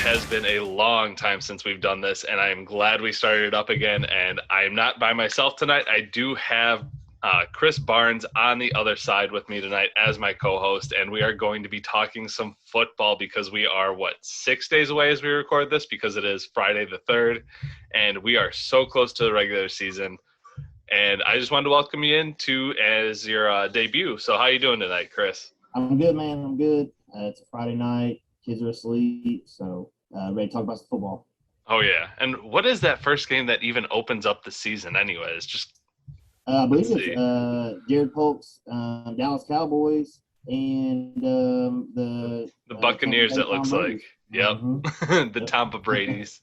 has been a long time since we've done this, and I am glad we started it up again. And I am not by myself tonight. I do have Chris Barnes on the other side with me tonight as my co-host, and we are going to be talking some football because we are, 6 days away as we record this, because it is Friday the 3rd, and we are so close to the regular season. And I just wanted to welcome you in as your debut. So how you doing tonight, Chris? I'm good, man. I'm good. It's a Friday night. Kids are asleep, so ready to talk about some football. Oh, yeah. And what is that first game that even opens up the season anyways? I believe it's Jared Polk's Dallas Cowboys and the Buccaneers, it looks like. Yep. Mm-hmm. The Tampa Brady's.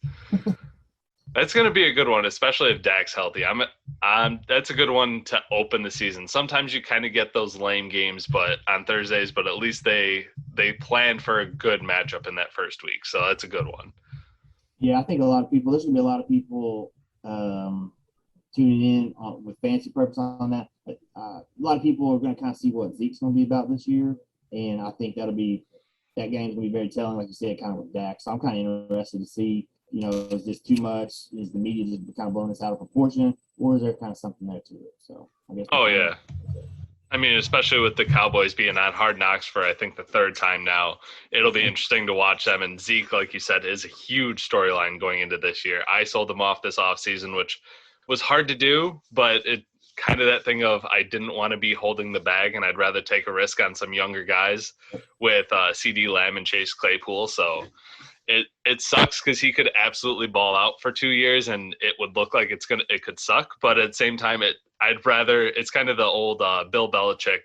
That's going to be a good one, especially if Dak's healthy. That's a good one to open the season. Sometimes you kind of get those lame games, but on Thursdays, but at least they plan for a good matchup in that first week. So that's a good one. Yeah, I think there's going to be a lot of people tuning in with fancy purpose on that. But, a lot of people are going to kind of see what Zeke's going to be about this year, and I think that game's going to be very telling, like you said, kind of with Dak. So I'm kind of interested to see, is this too much? Is the media just kind of blowing this out of proportion, or is there kind of something there to it? So I guess. Oh, yeah. I mean, especially with the Cowboys being on Hard Knocks for, I think, the third time now, it'll be interesting to watch them. And Zeke, like you said, is a huge storyline going into this year. I sold them off this offseason, which was hard to do, but it kind of that thing of I didn't want to be holding the bag, and I'd rather take a risk on some younger guys with CD Lamb and Chase Claypool. So it sucks because he could absolutely ball out for 2 years, and it would look like it could suck. But at the same time, it's kind of the old Bill Belichick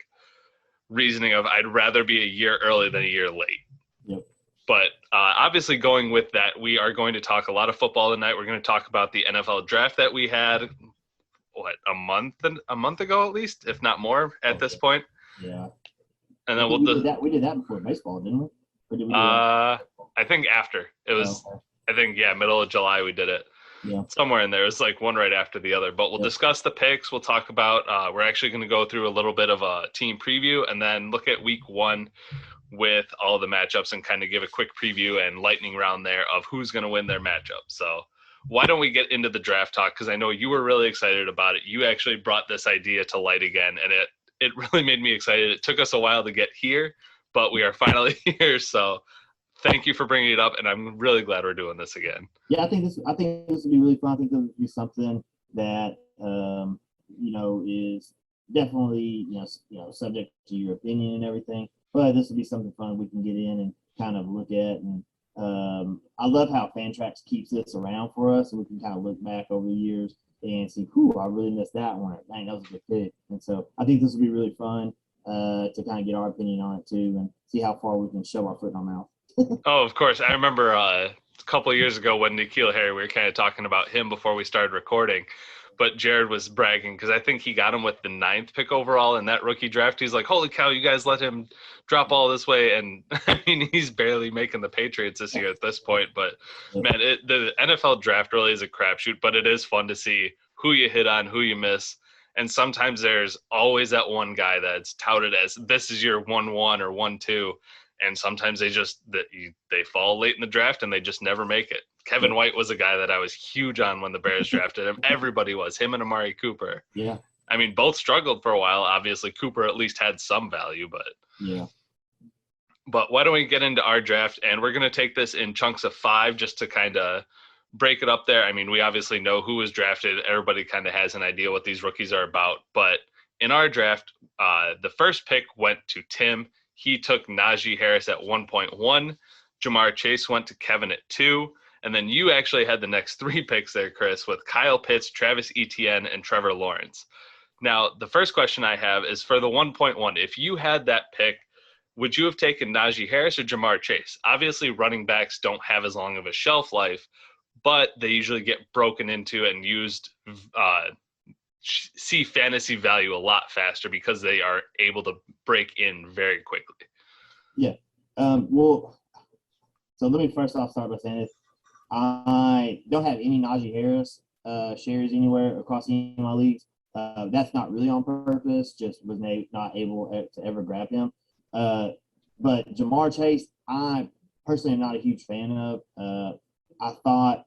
reasoning of I'd rather be a year early than a year late. Yep. But obviously, going with that, we are going to talk a lot of football tonight. We're going to talk about the NFL draft that we had, a month ago at least, if not more at this point. Yeah. And then we did that before baseball, didn't we? Or did we do I think after it was. Okay. I think middle of July we did it. Yeah. Somewhere in there. It was like one right after the other. But we'll discuss the picks. We'll talk about we're actually going to go through a little bit of a team preview and then look at week 1 with all the matchups and kind of give a quick preview and lightning round there of who's going to win their matchup. So why don't we get into the draft talk? Because I know you were really excited about it. You actually brought this idea to light again, and it really made me excited. It took us a while to get here, but we are finally here. So thank you for bringing it up, and I'm really glad we're doing this again. Yeah, I think this would be really fun. I think this would be something that is definitely subject to your opinion and everything. But this would be something fun we can get in and kind of look at. And I love how Fantrax keeps this around for us, so we can kind of look back over the years and see, I really missed that one. Dang, that was a good pick. And so I think this would be really fun to kind of get our opinion on it too, and see how far we can shove our foot in our mouth. Oh, of course. I remember a couple of years ago when N'Keal Harry, we were kind of talking about him before we started recording, but Jared was bragging because I think he got him with the 9th pick overall in that rookie draft. He's like, holy cow, you guys let him drop all this way. And I mean, he's barely making the Patriots this year at this point. But man, the NFL draft really is a crapshoot, but it is fun to see who you hit on, who you miss. And sometimes there's always that one guy that's touted as this is your 1-1 or 1-2. And sometimes they fall late in the draft and they just never make it. Kevin White was a guy that I was huge on when the Bears drafted him. Everybody was, him and Amari Cooper. Yeah. I mean, both struggled for a while. Obviously, Cooper at least had some value, but yeah. But why don't we get into our draft? And we're going to take this in chunks of 5 just to kind of break it up there. I mean, we obviously know who was drafted. Everybody kind of has an idea what these rookies are about. But in our draft, the first pick went to Tim. He took Najee Harris at 1.1. Jamar Chase went to Kevin at 2. And then you actually had the next 3 picks there, Chris, with Kyle Pitts, Travis Etienne, and Trevor Lawrence. Now, the first question I have is for the 1.1. If you had that pick, would you have taken Najee Harris or Jamar Chase? Obviously, running backs don't have as long of a shelf life, but they usually get broken into and used see fantasy value a lot faster because they are able to break in very quickly. Yeah. So let me first off start by saying this. I don't have any Najee Harris shares anywhere across any of my leagues. That's not really on purpose, just was not able to ever grab him. But Jamar Chase, I personally am not a huge fan of. I thought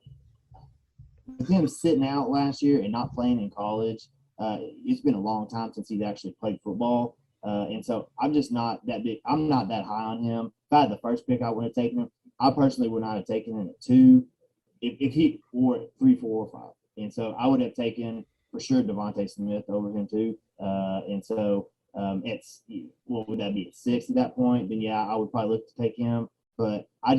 with him sitting out last year and not playing in college, it's been a long time since he's actually played football. And so I'm just not that big. I'm not that high on him. If I had the first pick, I would have taken him. I personally would not have taken him at 2, if he or at 3, 4, or 5. And so I would have taken for sure Devontae Smith over him too. And so it's what would that be at 6 at that point? Then yeah, I would probably look to take him. But I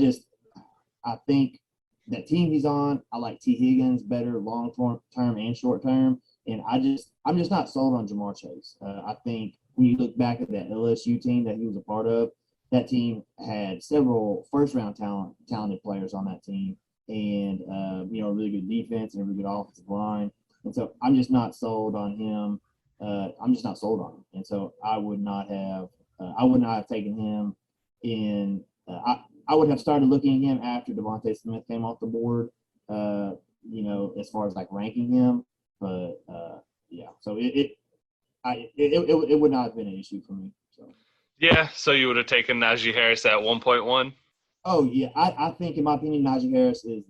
think that team he's on, I like T. Higgins better long term and short term. And I'm just not sold on Jamar Chase. I think when you look back at that LSU team that he was a part of, that team had several first round talented players on that team, and a really good defense and a really good offensive line. And so I'm just not sold on him. I'm just not sold on him. And so I would not have taken him in. I would have started looking at him after Devontae Smith came off the board. As far as like ranking him, but yeah. So it would not have been an issue for me. So. Yeah, so you would have taken Najee Harris at 1.1? Oh, yeah. I think, in my opinion, Najee Harris is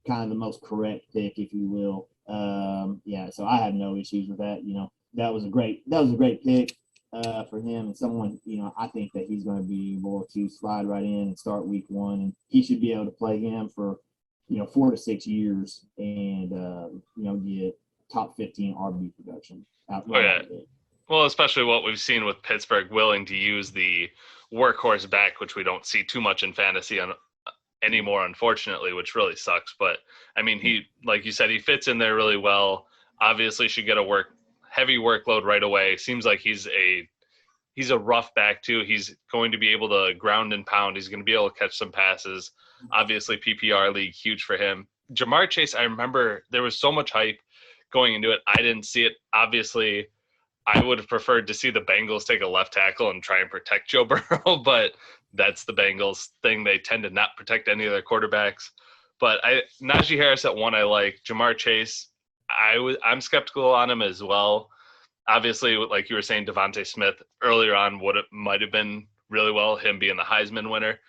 kind of the most correct pick, if you will. Yeah, so I have no issues with that. That was a great pick for him, and someone, I think that he's going to be able to slide right in and start week 1, and he should be able to play him for, 4 to 6 years and, get top 15 RB production. Well, especially what we've seen with Pittsburgh willing to use the workhorse back, which we don't see too much in fantasy anymore, unfortunately, which really sucks. But, I mean, he, like you said, he fits in there really well. Obviously should get a heavy workload right away. Seems like he's a rough back, too. He's going to be able to ground and pound. He's going to be able to catch some passes. Obviously, PPR league, huge for him. Jamar Chase, I remember there was so much hype going into it. I didn't see it. Obviously, I would have preferred to see the Bengals take a left tackle and try and protect Joe Burrow, but that's the Bengals thing. They tend to not protect any of their quarterbacks. But Najee Harris at 1, I like. Jamar Chase, I'm skeptical on him as well. Obviously, like you were saying, Devontae Smith earlier on might have been really well, him being the Heisman winner.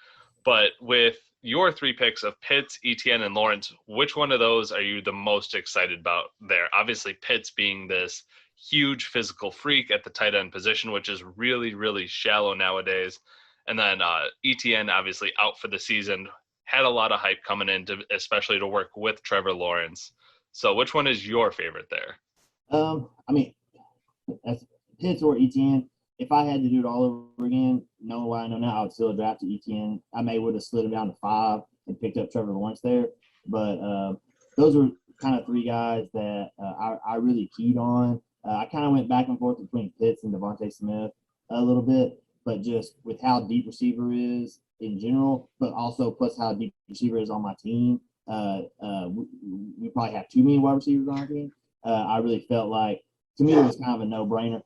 But with your 3 picks of Pitts, Etienne, and Lawrence, which one of those are you the most excited about there? Obviously, Pitts being this huge physical freak at the tight end position, which is really, really shallow nowadays. And then Etienne, obviously, out for the season, had a lot of hype coming in, especially to work with Trevor Lawrence. So which one is your favorite there? As Pitts or Etienne, if I had to do it all over again, knowing what I know now, I would still have drafted Etienne. I would have slid him down to 5 and picked up Trevor Lawrence there. But those were kind of 3 guys that I really keyed on. I kind of went back and forth between Pitts and Devontae Smith a little bit, but just with how deep receiver is in general, but also plus how deep receiver is on my team, we probably have too many wide receivers on our team. I really felt like, to me, it was kind of a no-brainer.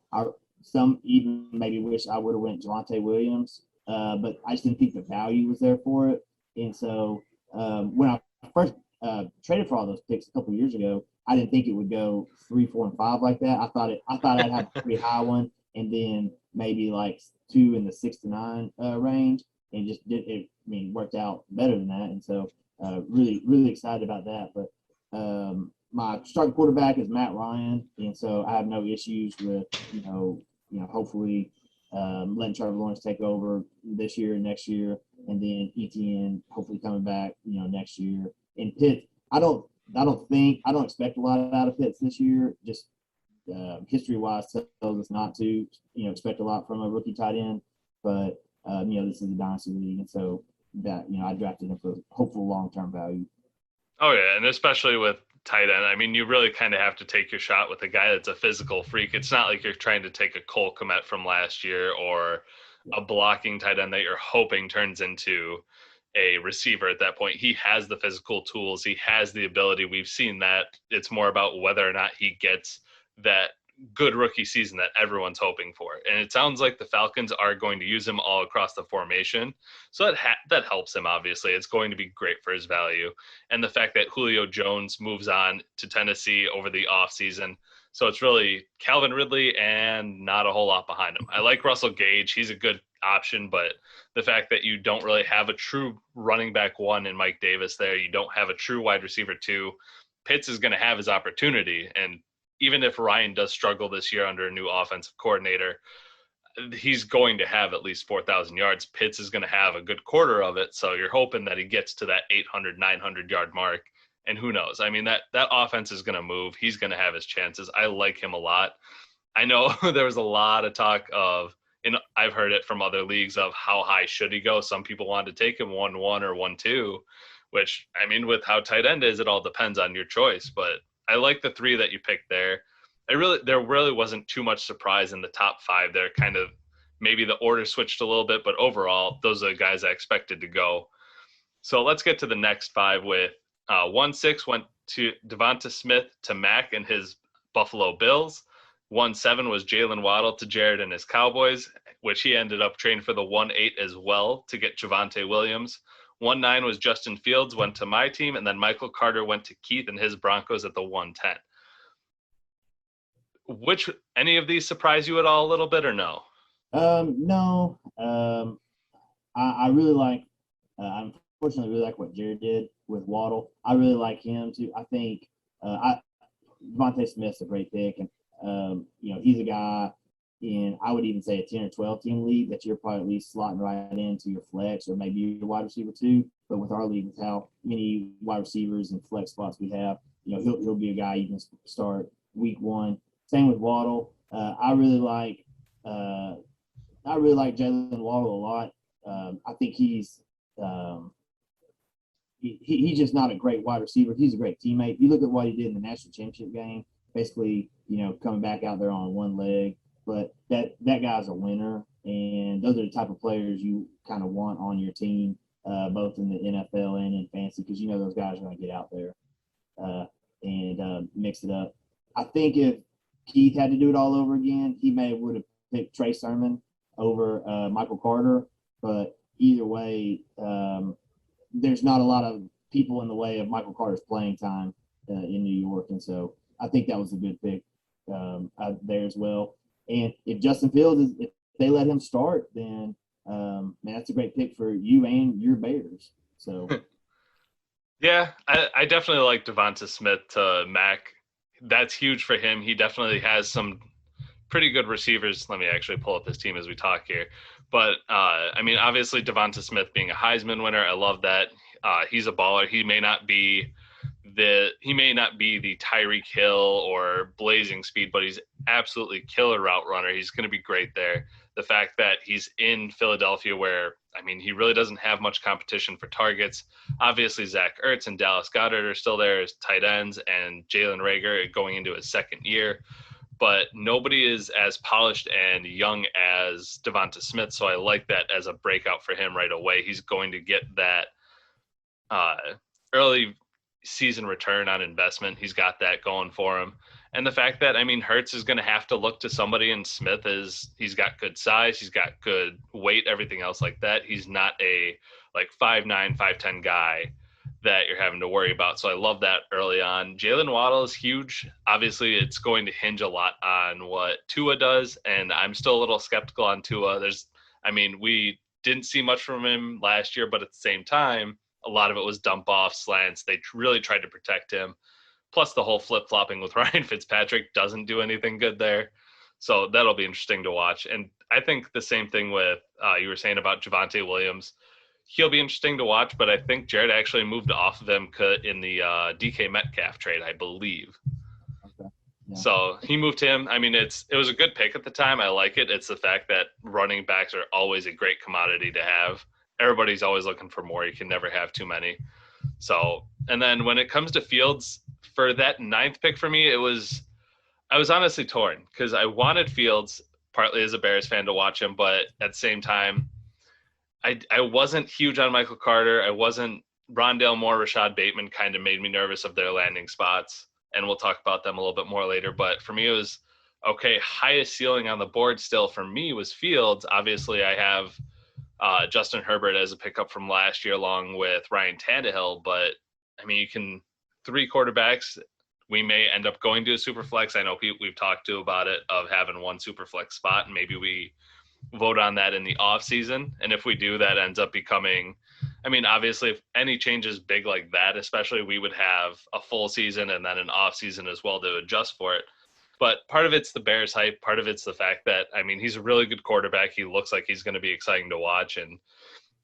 Some even maybe wish I would have went Javonte Williams, but I just didn't think the value was there for it. And so when I first traded for all those picks a couple of years ago, I didn't think it would go 3, 4, and 5 like that. I thought I'd have a pretty high one, and then maybe like 2 in the 6 to 9 range, and just worked out better than that. And so really, really excited about that. But my starting quarterback is Matt Ryan, and so I have no issues with hopefully letting Trevor Lawrence take over this year and next year, and then Etienne hopefully coming back next year. And Pitt, I don't expect a lot out of Pitts this year. Just history-wise tells us not to expect a lot from a rookie tight end, but this is a dynasty league, and so that I drafted him for hopeful long-term value. Oh yeah, and especially with tight end, I mean, you really kind of have to take your shot with a guy that's a physical freak. It's not like you're trying to take a Cole Kmet from last year or a blocking tight end that you're hoping turns into a receiver at that point. He has the physical tools. He has the ability. We've seen that. It's more about whether or not he gets that good rookie season that everyone's hoping for. And it sounds like the Falcons are going to use him all across the formation. So that helps him, obviously. It's going to be great for his value. And the fact that Julio Jones moves on to Tennessee over the offseason. So it's really Calvin Ridley and not a whole lot behind him. I like Russell Gage. He's a good option, but the fact that you don't really have a true running back one in Mike Davis there, you don't have a true wide receiver two, Pitts is going to have his opportunity. And even if Ryan does struggle this year under a new offensive coordinator, he's going to have at least 4,000 yards. Pitts is going to have a good quarter of it. So you're hoping that he gets to that 800, 900 yard mark. And who knows? I mean, that offense is going to move. He's going to have his chances. I like him a lot. I know there was a lot of talk of, and I've heard it from other leagues, of how high should he go. Some people wanted to take him 1-1 or 1-2, which, I mean, with how tight end is, it all depends on your choice. But I like the three that you picked there. There really wasn't too much surprise in the top five there. Kind of maybe the order switched a little bit, but overall, those are the guys I expected to go. So let's get to the next five with 1-6 went to Devonta Smith to Mac and his Buffalo Bills. 1-7 was Jalen Waddle to Jared and his Cowboys, which he ended up trading for the 1-8 as well to get Javonte Williams. 1-9 was Justin Fields, went to my team, and then Michael Carter went to Keith and his Broncos at the 1-10. Which, any of these surprise you at all a little bit or no? No. I really like, I unfortunately really like what Jared did with Waddle. I really like him too. I think Devontae Smith's a great pick. And, he's a guy in, I would even say, a 10 or 12 team league that you're probably at least slotting right into your flex or maybe your wide receiver too. But with our league, with how many wide receivers and flex spots we have, he'll be a guy you can start week one. Same with Waddle. I really like Jalen Waddle a lot. I think he's just not a great wide receiver. He's a great teammate. You look at what he did in the national championship game. Basically, coming back out there on one leg. But that guy's a winner, and those are the type of players you kind of want on your team, both in the NFL and in fantasy, because those guys are going to get out there and mix it up. I think if Keith had to do it all over again, he would have picked Trey Sermon over Michael Carter. But either way, there's not a lot of people in the way of Michael Carter's playing time in New York, and so I think that was a good pick there as well. And if Justin Fields, if they let him start, then man, that's a great pick for you and your Bears. So, yeah, I definitely like Devonta Smith to Mac. That's huge for him. He definitely has some pretty good receivers. Let me actually pull up his team as we talk here. But I mean, obviously Devonta Smith being a Heisman winner, I love that. He's a baller. He may not be the Tyreek Hill or blazing speed, but he's absolutely killer route runner. He's going to be great there. The fact that he's in Philadelphia where, I mean, he really doesn't have much competition for targets. Obviously, Zach Ertz and Dallas Goedert are still there as tight ends, and Jalen Reagor going into his second year. But nobody is as polished and young as Devonta Smith, so I like that as a breakout for him right away. He's going to get that early season return on investment. He's got that going for him. And the fact that, I mean, Hurts is going to have to look to somebody, and Smith he's got good size, he's got good weight, everything else like that. He's not a 5'9", 5'10" guy that you're having to worry about. So I love that early on. Jalen Waddle is huge. Obviously, it's going to hinge a lot on what Tua does, and I'm still a little skeptical on Tua. We didn't see much from him last year, but at the same time, a lot of it was dump off slants. They really tried to protect him. Plus the whole flip-flopping with Ryan Fitzpatrick doesn't do anything good there. So that'll be interesting to watch. And I think the same thing with you were saying about Javonte Williams. He'll be interesting to watch, but I think Jared actually moved off of him in the DK Metcalf trade, I believe. Okay. Yeah. So he moved him. I mean, it was a good pick at the time. I like it. It's the fact that running backs are always a great commodity to have. Everybody's always looking for more. You can never have too many. So, and then when it comes to Fields, for that 9th pick for me, I was honestly torn because I wanted Fields partly as a Bears fan to watch him, but at the same time, I wasn't huge on Michael Carter. I wasn't Rondale Moore, Rashad Bateman kind of made me nervous of their landing spots, and we'll talk about them a little bit more later. But for me, it was okay. Highest ceiling on the board still for me was Fields. Obviously, I have Justin Herbert as a pickup from last year along with Ryan Tannehill, but I mean, you can 3 quarterbacks. We may end up going to a super flex. I know we've talked to about it of having one super flex spot, and maybe we vote on that in the off season. And if we do, that ends up becoming, I mean, obviously if any changes big like that, especially, we would have a full season and then an off season as well to adjust for it. But part of it's the Bears hype. Part of it's the fact that, I mean, he's a really good quarterback. He looks like he's going to be exciting to watch. And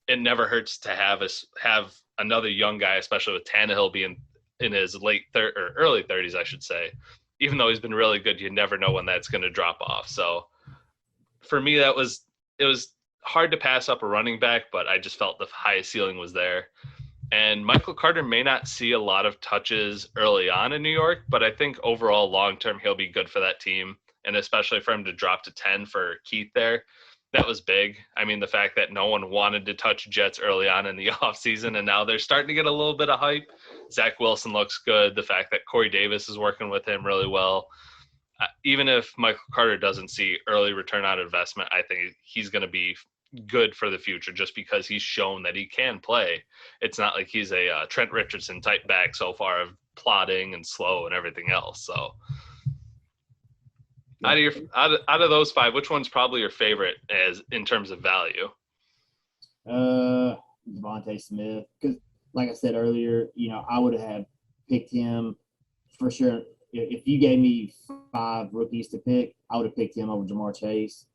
it never hurts to have another young guy, especially with Tannehill being in his or early 30s, I should say. Even though he's been really good, you never know when that's going to drop off. So for me, it was hard to pass up a running back, but I just felt the highest ceiling was there. And Michael Carter may not see a lot of touches early on in New York, but I think overall, long-term, he'll be good for that team. And especially for him to drop to 10 for Keith there, that was big. I mean, the fact that no one wanted to touch Jets early on in the offseason, and now they're starting to get a little bit of hype. Zach Wilson looks good. The fact that Corey Davis is working with him really well. Even if Michael Carter doesn't see early return on investment, I think he's going to be good for the future just because he's shown that he can play. It's not like he's a Trent Richardson type back so far of plodding and slow and everything else. So out of those five, which one's probably your favorite as in terms of value? Devontae Smith, because like I said earlier, I would have picked him for sure. If you gave me 5 rookies to pick, I would have picked him over Jamar Chase.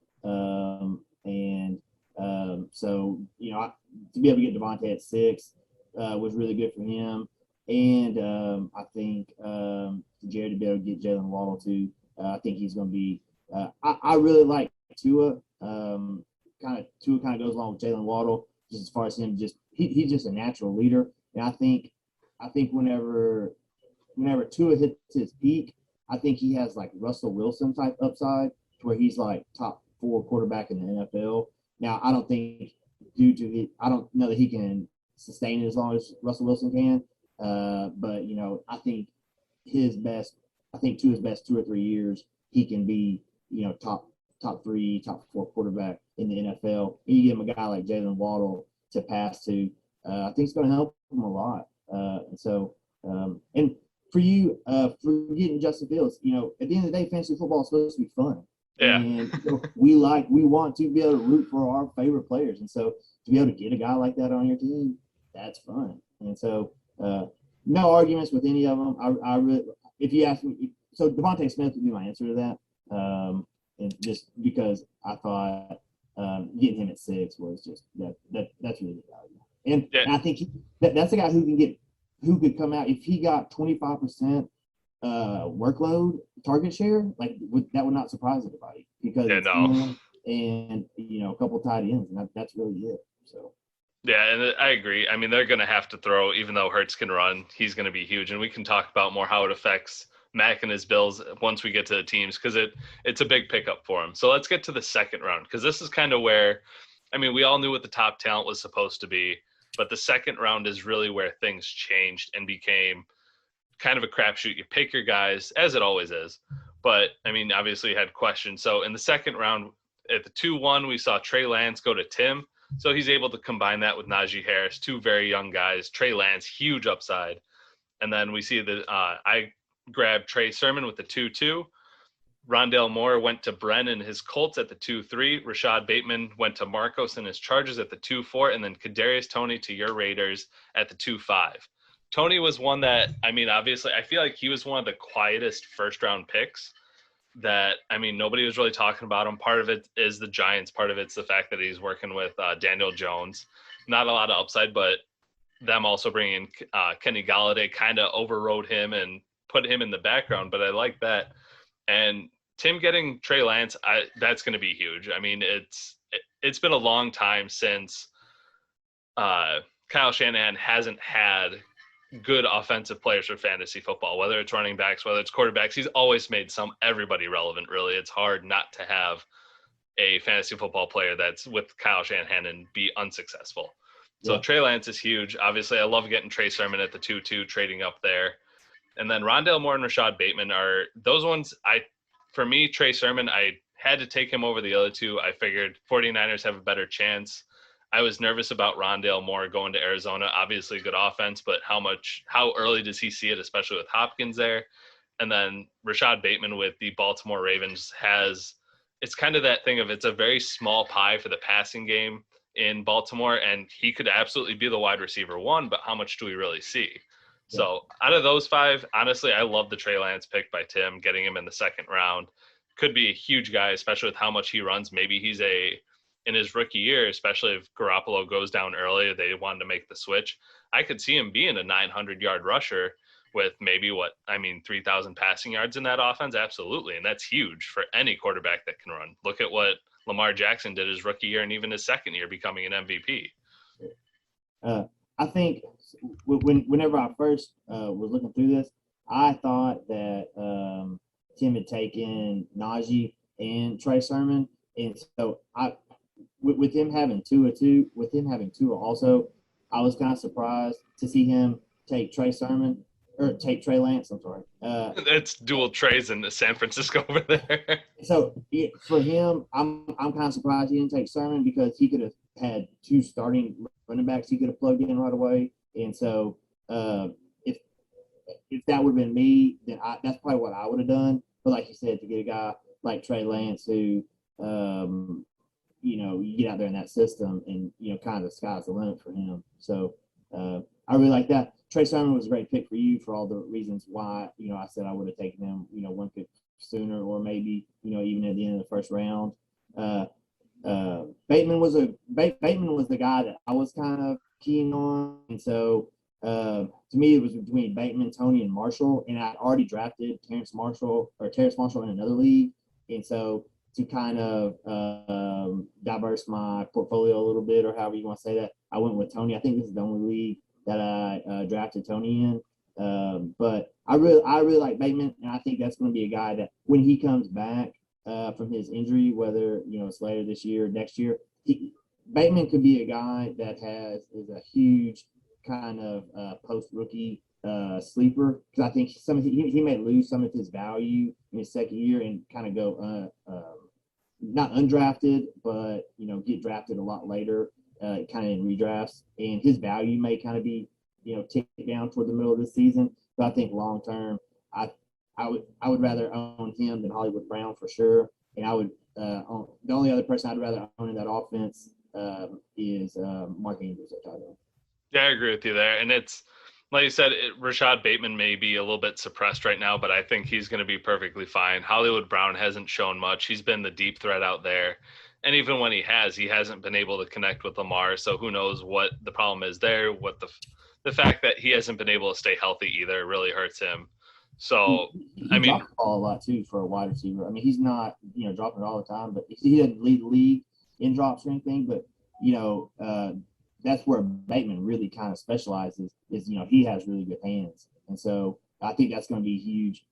So, to be able to get Devontae at 6 was really good for him. And I think Jared to be able to get Jalen Waddle too. I think he's going to be I really like Tua. Tua kind of goes along with Jalen Waddle just as far as him. He's just a natural leader. And I think whenever Tua hits his peak, I think he has like Russell Wilson type upside to where he's like top 4 quarterback in the NFL. Now, I don't think I don't know that he can sustain it as long as Russell Wilson can. But I think Tua's best 2 or 3 years, he can be, top 3, top 4 quarterback in the NFL. And you give him a guy like Jalen Waddle to pass to, I think it's going to help him a lot. And for you, for getting Justin Fields, at the end of the day, fantasy football is supposed to be fun. Yeah. And we want to be able to root for our favorite players. And so to be able to get a guy like that on your team, that's fun. And so no arguments with any of them. I really, if you ask me, so Devontae Smith would be my answer to that. And just because I thought getting him at 6 was just that's really good value. And I think that's a guy who could come out if he got 25% workload target share, that would not surprise anybody because and a couple tight ends, and that's really it. So yeah, and I agree. I mean, they're going to have to throw, even though Hurts can run, he's going to be huge, and we can talk about more how it affects Mac and his Bills once we get to the teams because it's a big pickup for him. So let's get to the second round because this is kind of where, I mean, we all knew what the top talent was supposed to be, but the second round is really where things changed and became kind of a crapshoot. You pick your guys, as it always is. But, I mean, obviously you had questions. So in the second round, at the 2-1, we saw Trey Lance go to Tim. So he's able to combine that with Najee Harris, 2 very young guys. Trey Lance, huge upside. And then we see that I grabbed Trey Sermon with the 2-2. Rondale Moore went to Bren and his Colts at the 2-3. Rashad Bateman went to Marcos and his Chargers at the 2-4. And then Kadarius Toney to your Raiders at the 2-5. Toney was one that, I mean, obviously, I feel like he was one of the quietest first-round picks that, I mean, nobody was really talking about him. Part of it is the Giants. Part of it's the fact that he's working with Daniel Jones. Not a lot of upside, but them also bringing in Kenny Galladay kind of overrode him and put him in the background. But I like that. And Tim getting Trey Lance, that's going to be huge. I mean, it's been a long time since Kyle Shanahan hasn't had good offensive players for fantasy football, whether it's running backs, whether it's quarterbacks. He's always made everybody relevant, really. It's hard not to have a fantasy football player that's with Kyle Shanahan and be unsuccessful. So yeah. Trey Lance is huge. Obviously, I love getting Trey Sermon at the 2-2, trading up there. And then Rondale Moore and Rashad Bateman are those ones. For me, Trey Sermon, I had to take him over the other 2. I figured 49ers have a better chance. I was nervous about Rondale Moore going to Arizona. Obviously, good offense, but how early does he see it, especially with Hopkins there? And then Rashad Bateman with the Baltimore Ravens has it's kind of that thing of it's a very small pie for the passing game in Baltimore, and he could absolutely be the wide receiver one, but how much do we really see? Yeah. So out of those five, honestly, I love the Trey Lance pick by Tim, getting him in the second round. Could be a huge guy, especially with how much he runs. Maybe he's in his rookie year, especially if Garoppolo goes down early, they wanted to make the switch. I could see him being a 900-yard rusher with maybe 3,000 passing yards in that offense. Absolutely. And that's huge for any quarterback that can run. Look at what Lamar Jackson did his rookie year and even his second year becoming an MVP. I think whenever I first was looking through this, I thought that Tim had taken Najee and Trey Sermon, and so with him having Tua also, I was kind of surprised to see him take Trey Sermon or take Trey Lance. I'm sorry. It's dual Treys in San Francisco over there. So for him, I'm kind of surprised he didn't take Sermon because he could have had two starting running backs he could have plugged in right away. And so if that would have been me, then that's probably what I would have done. But like you said, to get a guy like Trey Lance who you get out there in that system and kind of the sky's the limit for him. So I really like that. Trey Sermon was a great pick for you for all the reasons why I said I would have taken him one pick sooner or maybe even at the end of the first round. Bateman was the guy that I was kind of keen on, and so to me it was between Bateman, Tony, and Marshall, and I'd already drafted Terrace Marshall in another league, and so to kind of diverse my portfolio a little bit, or however you want to say that, I went with Tony. I think this is the only league that I drafted Tony in, but I really like Bateman, and I think that's going to be a guy that when he comes back from his injury, whether it's later this year or next year, Bateman could be a guy that is a huge kind of post rookie sleeper, because I think he may lose some of his value in his second year and kind of go not undrafted, but get drafted a lot later, kind of in redrafts, and his value may kind of be tick down toward the middle of the season. But I think long term, I would rather own him than Hollywood Brown for sure. And I would the only other person I'd rather own in that offense is Mark Andrews at tight end. Yeah, I agree with you there. And it's like you said, Rashad Bateman may be a little bit suppressed right now, but I think he's going to be perfectly fine. Hollywood Brown hasn't shown much. He's been the deep threat out there. And even when he hasn't been able to connect with Lamar. So who knows what the problem is there. What the fact that he hasn't been able to stay healthy either really hurts him. So, he drops the ball a lot too for a wide receiver. I mean, he's not, dropping it all the time, but he doesn't lead the league in drops or anything. But, that's where Bateman really kind of specializes is, he has really good hands. And so I think that's going to be huge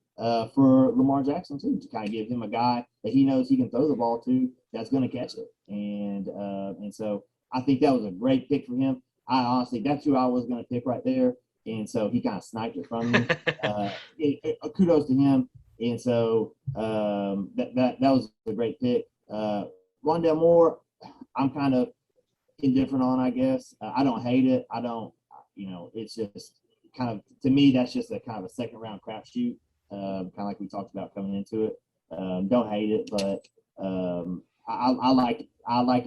for Lamar Jackson too, to kind of give him a guy that he knows he can throw the ball to that's going to catch it. And so I think that was a great pick for him. I honestly, that's who I was going to pick right there. And so he kind of sniped it from me. Kudos to him. And so that was a great pick. Rondale Moore, I'm kind of indifferent on, I guess. I don't hate it. I don't, it's just kind of, to me, that's just a kind of a second round crapshoot, kind of like we talked about coming into it. Don't hate it, but I like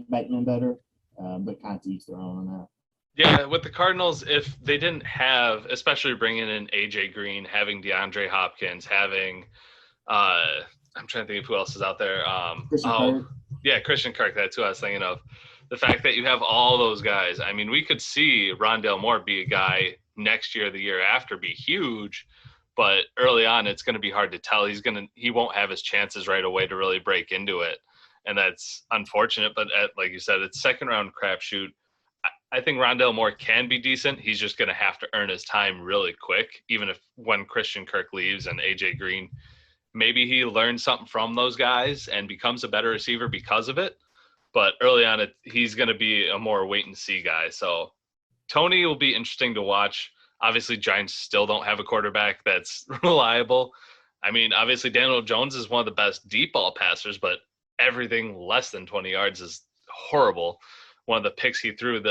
Bateman better, but kind of to each their own on that. Yeah, with the Cardinals, if they didn't have, especially bringing in AJ Green, having DeAndre Hopkins, having, I'm trying to think of who else is out there. Christian Kirk. That's who I was thinking of. The fact that you have all those guys, I mean, we could see Rondale Moore be a guy next year, the year after, be huge, but early on, it's going to be hard to tell. He won't have his chances right away to really break into it, and that's unfortunate. But like you said, it's second round crapshoot. I think Rondale Moore can be decent. He's just going to have to earn his time really quick, even if when Christian Kirk leaves and AJ Green, maybe he learns something from those guys and becomes a better receiver because of it. But early on, he's going to be a more wait-and-see guy. So Tony will be interesting to watch. Obviously, Giants still don't have a quarterback that's reliable. I mean, obviously, Daniel Jones is one of the best deep ball passers, but everything less than 20 yards is horrible. One of the picks he threw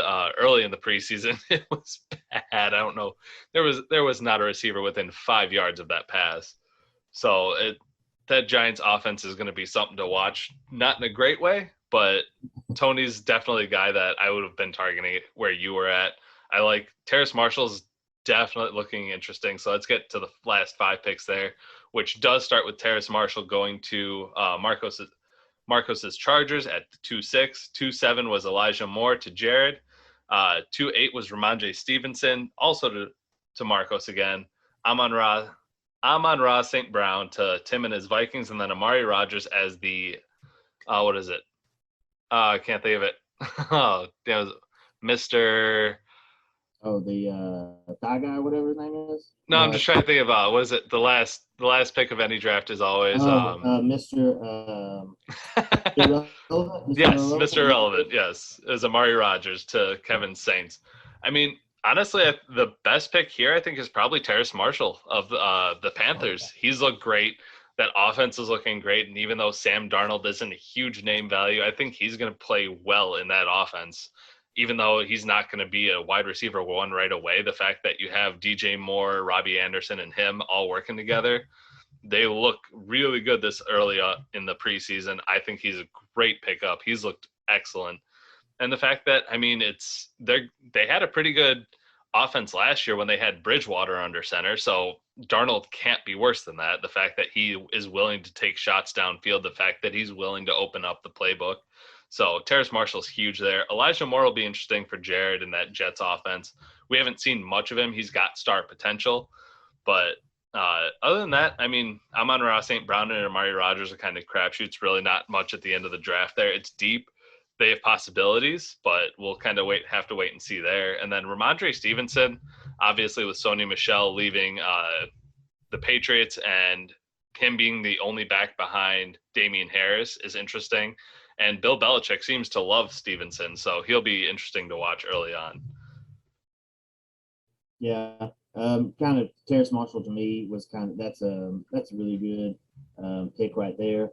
early in the preseason, it was bad. I don't know. There was not a receiver within 5 yards of that pass. So that Giants offense is going to be something to watch. Not in a great way, but Tony's definitely a guy that I would have been targeting where you were at. I like Terrace Marshall's definitely looking interesting. So let's get to the last 5 picks there, which does start with Terrace Marshall going to Marcos's Chargers at 2-6. 2-7 was Elijah Moore to Jared. 2-8 was Ramondre Stevenson, also to Marcos again. Amon-Ra St. Brown to Tim and his Vikings, and then Amari Rogers as the what is it? I can't think of it. Oh, damn, Mr. Oh, the thigh guy, whatever his name is. No, I'm just trying to think about what is it? The last pick of any draft is always Mr. Irrelevant. Yes, Mr. Irrelevant. Yes, is Amari Rogers to Kevin Saints. I mean, honestly, the best pick here I think is probably Terrace Marshall of the Panthers. Okay. He's looked great. That offense is looking great, and even though Sam Darnold isn't a huge name value, I think he's going to play well in that offense. Even though he's not going to be a wide receiver 1 right away, the fact that you have DJ Moore, Robbie Anderson, and him all working together, they look really good this early in the preseason. I think he's a great pickup. He's looked excellent. And the fact that, I mean, they had a pretty good offense last year when they had Bridgewater under center, so Darnold can't be worse than that. The fact that he is willing to take shots downfield, the fact that he's willing to open up the playbook. So Terrace Marshall's huge there. Elijah Moore will be interesting for Jared in that Jets offense. We haven't seen much of him. He's got star potential. But other than that, I mean, Amon-Ra St. Brown and Amari Rogers are kind of crapshoots. Really not much at the end of the draft there. It's deep. They have possibilities, but we'll kind of have to wait and see there. And then Ramondre Stevenson, obviously with Sony Michel leaving the Patriots and him being the only back behind Damian Harris is interesting. And Bill Belichick seems to love Stevenson, so he'll be interesting to watch early on. Yeah, kind of Terrace Marshall to me was that's a really good pick right there.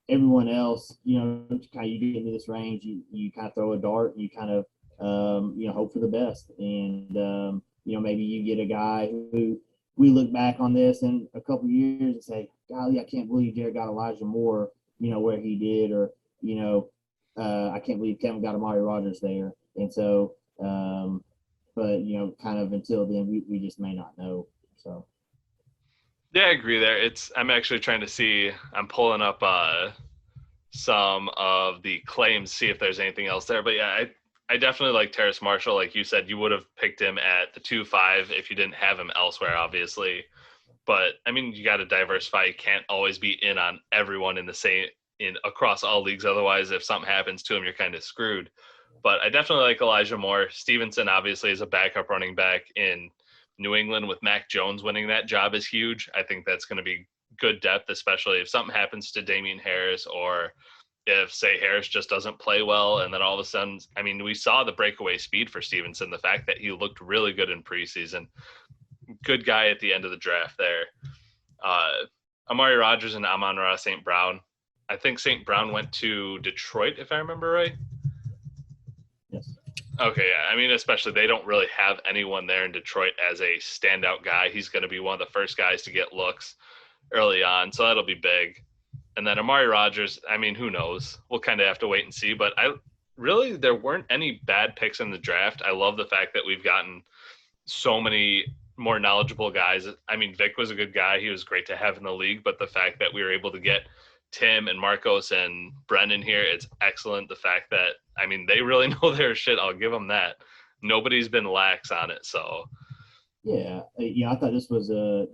Everyone else, kind of you get into this range, you kind of throw a dart, and you kind of hope for the best, and maybe you get a guy who we look back on this in a couple of years and say, golly, I can't believe Jared got Elijah Moore, where he did, or, I can't believe Kevin got Amari Rogers there. And so, but, kind of until then, we just may not know. So. Yeah, I agree there. I'm actually trying to see, I'm pulling up some of the claims, see if there's anything else there. But yeah, I definitely like Terrace Marshall. Like you said, you would have picked him at the 2-5 if you didn't have him elsewhere, obviously. But I mean, you got to diversify. You can't always be in on everyone across all leagues. Otherwise, if something happens to him, you're kind of screwed. But I definitely like Elijah Moore. Stevenson obviously is a backup running back in New England with Mac Jones winning that job is huge. I think that's going to be good depth, especially if something happens to Damian Harris, or if, say, Harris just doesn't play well, and then all of a sudden, I mean, we saw the breakaway speed for Stevenson, the fact that he looked really good in preseason. Good guy at the end of the draft there. Amari Rogers and Amon-Ra St. Brown. I think St. Brown went to Detroit, if I remember right. Yes. Okay, yeah. I mean, especially they don't really have anyone there in Detroit as a standout guy. He's going to be one of the first guys to get looks early on, so that'll be big. And then Amari Rogers, I mean, who knows? We'll kind of have to wait and see. But there weren't any bad picks in the draft. I love the fact that we've gotten so many more knowledgeable guys. I mean, Vic was a good guy. He was great to have in the league. But the fact that we were able to get Tim and Marcos and Brendan here, it's excellent. The fact that, I mean, they really know their shit. I'll give them that. Nobody's been lax on it. So, yeah, I thought this was a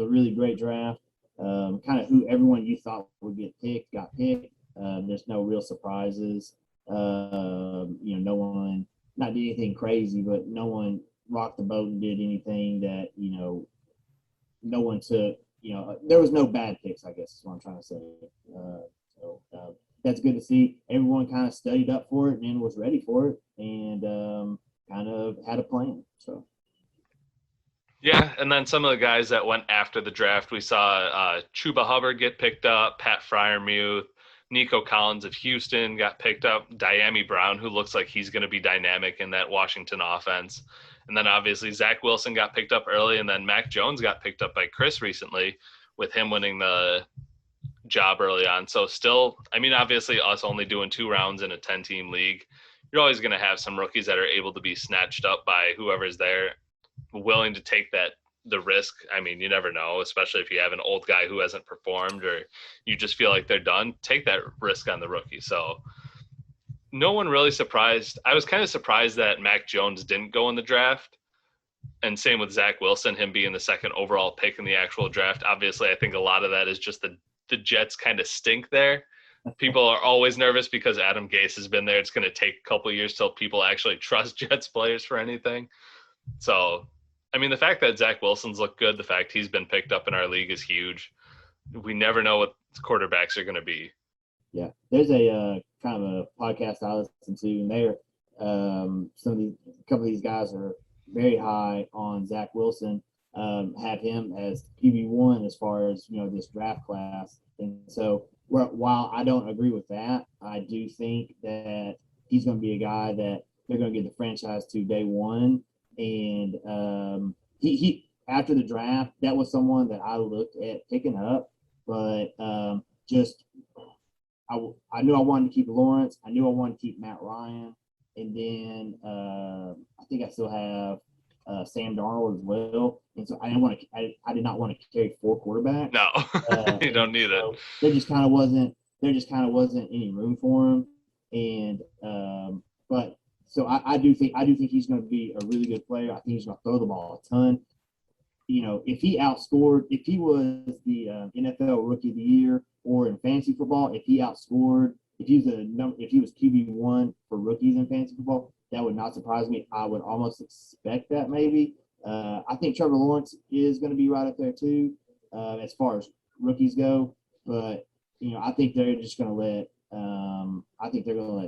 really great draft. Kind of who everyone you thought would get picked got picked. There's no real surprises. No one not did anything crazy, but no one rocked the boat and did anything that no one took. There was no bad picks, I guess is what I'm trying to say. So that's good to see. Everyone kind of studied up for it and then was ready for it, and kind of had a plan. So. Yeah, and then some of the guys that went after the draft, we saw Chuba Hubbard get picked up, Pat Freiermuth, Nico Collins of Houston got picked up, Diami Brown, who looks like he's going to be dynamic in that Washington offense. And then obviously Zach Wilson got picked up early, and then Mac Jones got picked up by Chris recently, with him winning the job early on. So still, I mean, obviously us only doing 2 rounds in a 10-team league, you're always going to have some rookies that are able to be snatched up by whoever's there, willing to take the risk. I mean, you never know, especially if you have an old guy who hasn't performed or you just feel like they're done, take that risk on the rookie. So no one really surprised. I was kind of surprised that Mac Jones didn't go in the draft. And same with Zach Wilson, him being the second overall pick in the actual draft. Obviously, I think a lot of that is just the Jets kind of stink there. People are always nervous because Adam Gase has been there. It's going to take a couple of years till people actually trust Jets players for anything. So, I mean, the fact that Zach Wilson's looked good, the fact he's been picked up in our league is huge. We never know what quarterbacks are going to be. Yeah, there's a kind of a podcast I listen to, and they're a couple of these guys are very high on Zach Wilson. Have him as QB1 as far as this draft class, and so while I don't agree with that, I do think that he's going to be a guy that they're going to give the franchise to day one. And he after the draft, that was someone that I looked at picking up, but I knew I wanted to keep Lawrence. I knew I wanted to keep Matt Ryan. And then I think I still have Sam Darnold as well. And so I did not want to carry 4 quarterbacks. No, you don't need it. There just kind of wasn't any room for him. And but so I do think he's going to be a really good player. I think he's going to throw the ball a ton. If he was the NFL Rookie of the Year, or in fantasy football, if he was QB1 for rookies in fantasy football, that would not surprise me. I would almost expect that maybe. I think Trevor Lawrence is going to be right up there too, as far as rookies go. But I think they're just going to let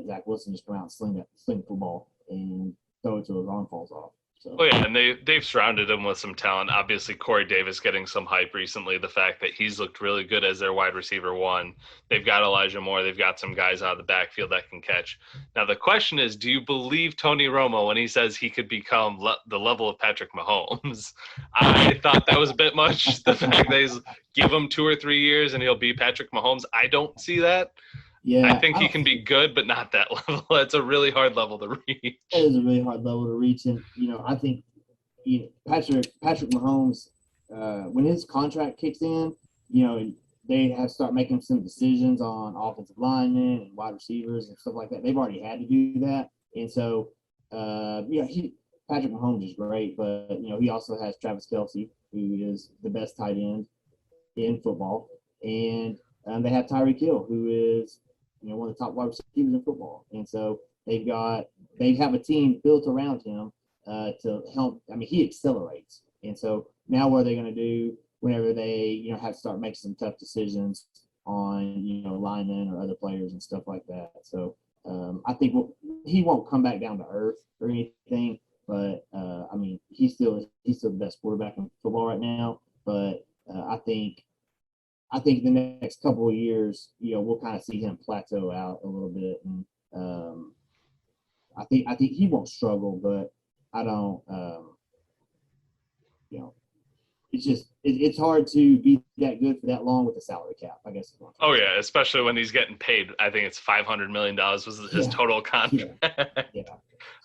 Zach Wilson just come out and sling the football and throw it till his arm falls off. So. Oh yeah, and they've surrounded him with some talent. Obviously, Corey Davis getting some hype recently. The fact that he's looked really good as their wide receiver 1. They've got Elijah Moore. They've got some guys out of the backfield that can catch. Now the question is, do you believe Tony Romo when he says he could become the level of Patrick Mahomes? I thought that was a bit much. The fact that he's give him 2 or 3 years and he'll be Patrick Mahomes. I don't see that. Yeah, I think he can be good, but not that level. It's a really hard level to reach. It is a really hard level to reach, and I think Patrick Mahomes, when his contract kicks in, they have to start making some decisions on offensive linemen and wide receivers and stuff like that. They've already had to do that, and so Patrick Mahomes is great, but he also has Travis Kelce, who is the best tight end in football, and they have Tyreek Hill, who is one of the top wide receivers in football. And so they have a team built around him to help. I mean, he accelerates. And so now what are they going to do whenever they, have to start making some tough decisions on, linemen or other players and stuff like that. So I think he won't come back down to earth or anything, but I mean, he's still the best quarterback in football right now. But I think the next couple of years, we'll kind of see him plateau out a little bit, and I think he won't struggle, but I don't. It's hard to be that good for that long with the salary cap, I guess. Oh yeah, especially when he's getting paid. I think it's $500 million was his total contract. Yeah.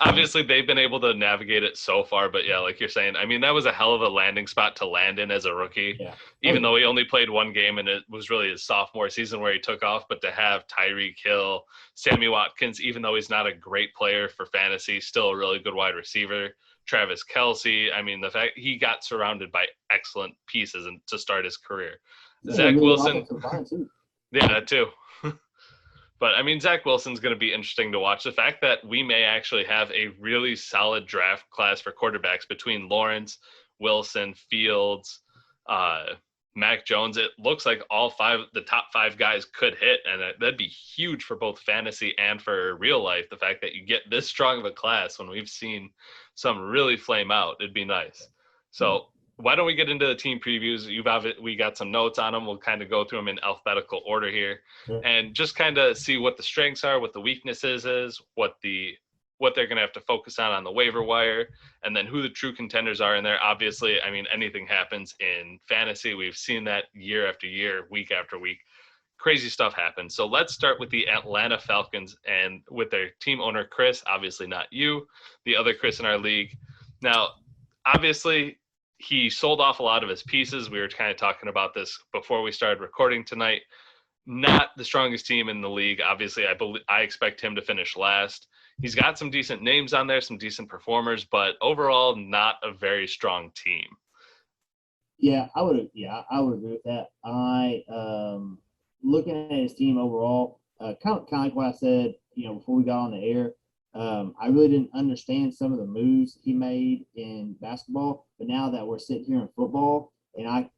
Obviously, they've been able to navigate it so far, but yeah, like you're saying, I mean, that was a hell of a landing spot to land in as a rookie. Yeah. Even though he only played 1 game and it was really his sophomore season where he took off, but to have Tyreek Hill, Sammy Watkins, even though he's not a great player for fantasy, still a really good wide receiver. Travis Kelce, I mean, the fact he got surrounded by excellent pieces and to start his career. Yeah, Zach really Wilson, too. yeah, that too. But I mean, Zach Wilson's going to be interesting to watch. The fact that we may actually have a really solid draft class for quarterbacks between Lawrence, Wilson, Fields, Mac Jones, it looks like the top 5 guys could hit, and that'd be huge for both fantasy and for real life. The fact that you get this strong of a class when we've seen some really flame out, it'd be nice. So why don't we get into the team previews? We got some notes on them. We'll kind of go through them in alphabetical order here, and just kind of see what the strengths are, what the weaknesses is, what what they're going to have to focus on the waiver wire, and then who the true contenders are in there. Obviously, I mean, anything happens in fantasy. We've seen that year after year, week after week. Crazy stuff happens. So let's start with the Atlanta Falcons and with their team owner, Chris, obviously not you, the other Chris in our league. Now, obviously, he sold off a lot of his pieces. We were kind of talking about this before we started recording tonight. Not the strongest team in the league. Obviously, I expect him to finish last. He's got some decent names on there, some decent performers, but overall, not a very strong team. Yeah, I would agree with that. Looking at his team overall, kind of like what I said, before we got on the air. I really didn't understand some of the moves he made in basketball, but now that we're sitting here in football, and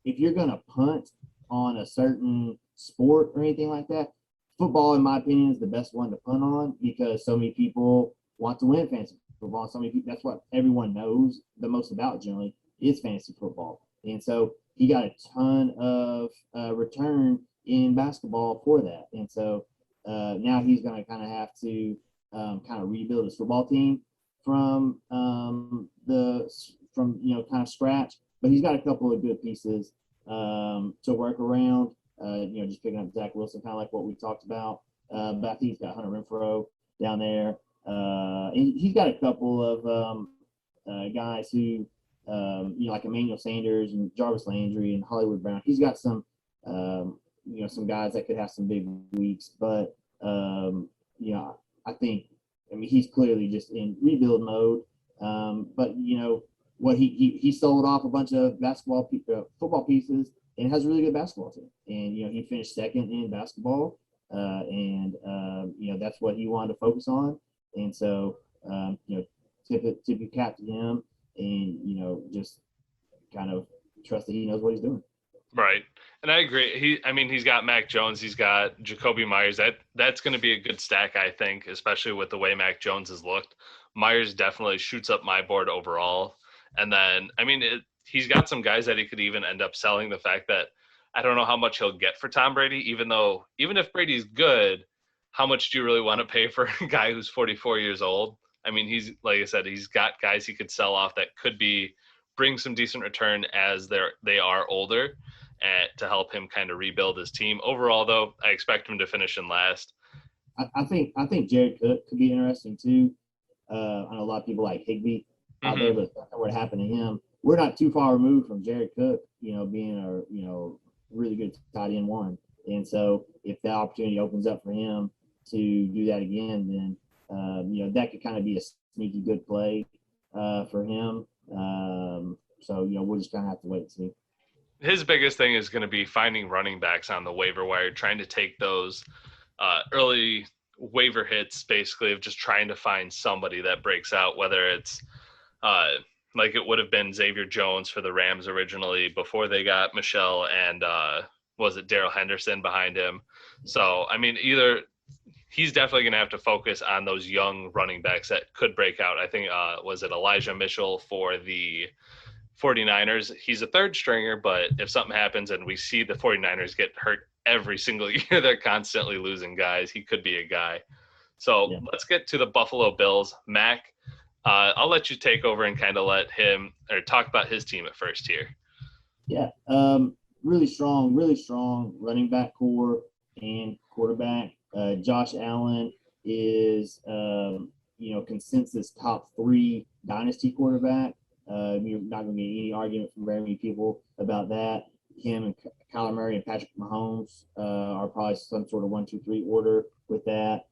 if you're gonna punt on a certain sport or anything like that, football, in my opinion, is the best one to punt on because so many people want to win fantasy football. So many people, that's what everyone knows the most about generally is fantasy football. And so he got a ton of return in basketball for that. And so now he's going to kind of have to kind of rebuild his football team from kind of scratch. But he's got a couple of good pieces to work around. Just picking up Zach Wilson, kind of like what we talked about. But I think he's got Hunter Renfrow down there. And he's got a couple of guys who, like Emmanuel Sanders and Jarvis Landry and Hollywood Brown. He's got some, some guys that could have some big weeks. But, I think, he's clearly just in rebuild mode. But, what he sold off a bunch of football pieces and has a really good basketball team. And, he finished second in basketball. That's what he wanted to focus on. And so, tip your cap to him and, just kind of trust that he knows what he's doing. Right. And I agree. He's got Mac Jones. He's got Jacoby Myers. That's going to be a good stack, I think, especially with the way Mac Jones has looked. Myers definitely shoots up my board overall. And then, he's got some guys that he could even end up selling. The fact that I don't know how much he'll get for Tom Brady, even if Brady's good, how much do you really want to pay for a guy who's 44 years old? He's, like I said, he's got guys he could sell off that could bring some decent return as they are older to help him kind of rebuild his team. Overall, though, I expect him to finish in last. I think Jared Cook could be interesting too. I know a lot of people like Higbee out there, but that's not what happened to him. We're not too far removed from Jared Cook, being a really good tight end one. And so if the opportunity opens up for him to do that again, then that could kind of be a sneaky good play for him. So we'll just kind of have to wait and see. His biggest thing is going to be finding running backs on the waiver wire, trying to take those early waiver hits, basically, of just trying to find somebody that breaks out, whether it's like it would have been Xavier Jones for the Rams originally before they got Michelle and was it Darrell Henderson behind him. So, either he's definitely going to have to focus on those young running backs that could break out. I think, was it Elijah Mitchell for the 49ers? He's a third stringer, but if something happens and we see the 49ers get hurt every single year, they're constantly losing guys. He could be a guy. So Let's get to the Buffalo Bills. Mac, I'll let you take over and kind of let him or talk about his team at first here. Yeah. Really strong running back core and quarterback. Josh Allen is, consensus top 3 dynasty quarterback. You're not going to get any argument from very many people about that. Him and Kyler Murray and Patrick Mahomes are probably some sort of 1, 2, 3 order with that.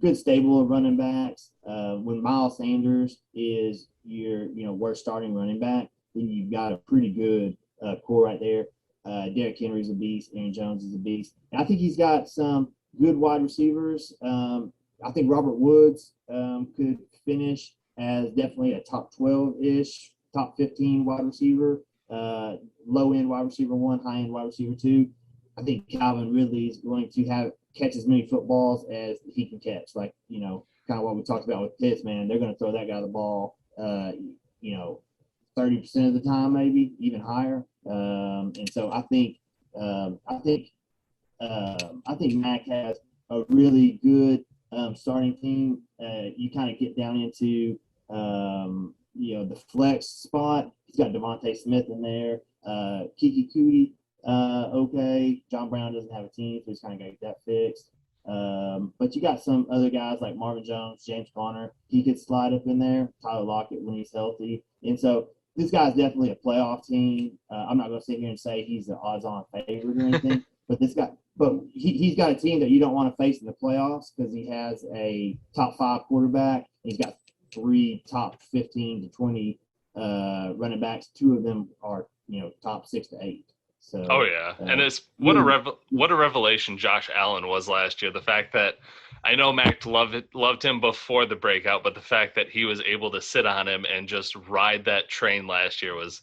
Good stable of running backs. When Miles Sanders is your worst starting running back, then you've got a pretty good core right there. Derrick Henry's a beast. Aaron Jones is a beast. And I think he's got some good wide receivers. I think Robert Woods could finish as definitely a top 12-ish, top 15 wide receiver, low-end wide receiver 1, high-end wide receiver 2. I think Calvin Ridley is going to catch as many footballs as he can catch. Like, kind of what we talked about with Pitts, man. They're going to throw that guy the ball, 30% of the time, maybe even higher. And so I think Mac has a really good starting team, you kind of get down into the flex spot. He's got Devontae Smith in there, Kiki Cootie. Okay, John Brown doesn't have a team, so he's kind of got to get that fixed. But you got some other guys like Marvin Jones, James Conner. He could slide up in there. Tyler Lockett when he's healthy, and so this guy's definitely a playoff team. I'm not going to sit here and say he's the odds-on favorite or anything, but he's got a team that you don't want to face in the playoffs because he has a top 5 quarterback. He's got 3 top 15 to 20 running backs. 2 of them are top 6 to 8. So, oh yeah, and it's what a revelation Josh Allen was last year. The fact that I know Mac loved him before the breakout, but the fact that he was able to sit on him and just ride that train last year was,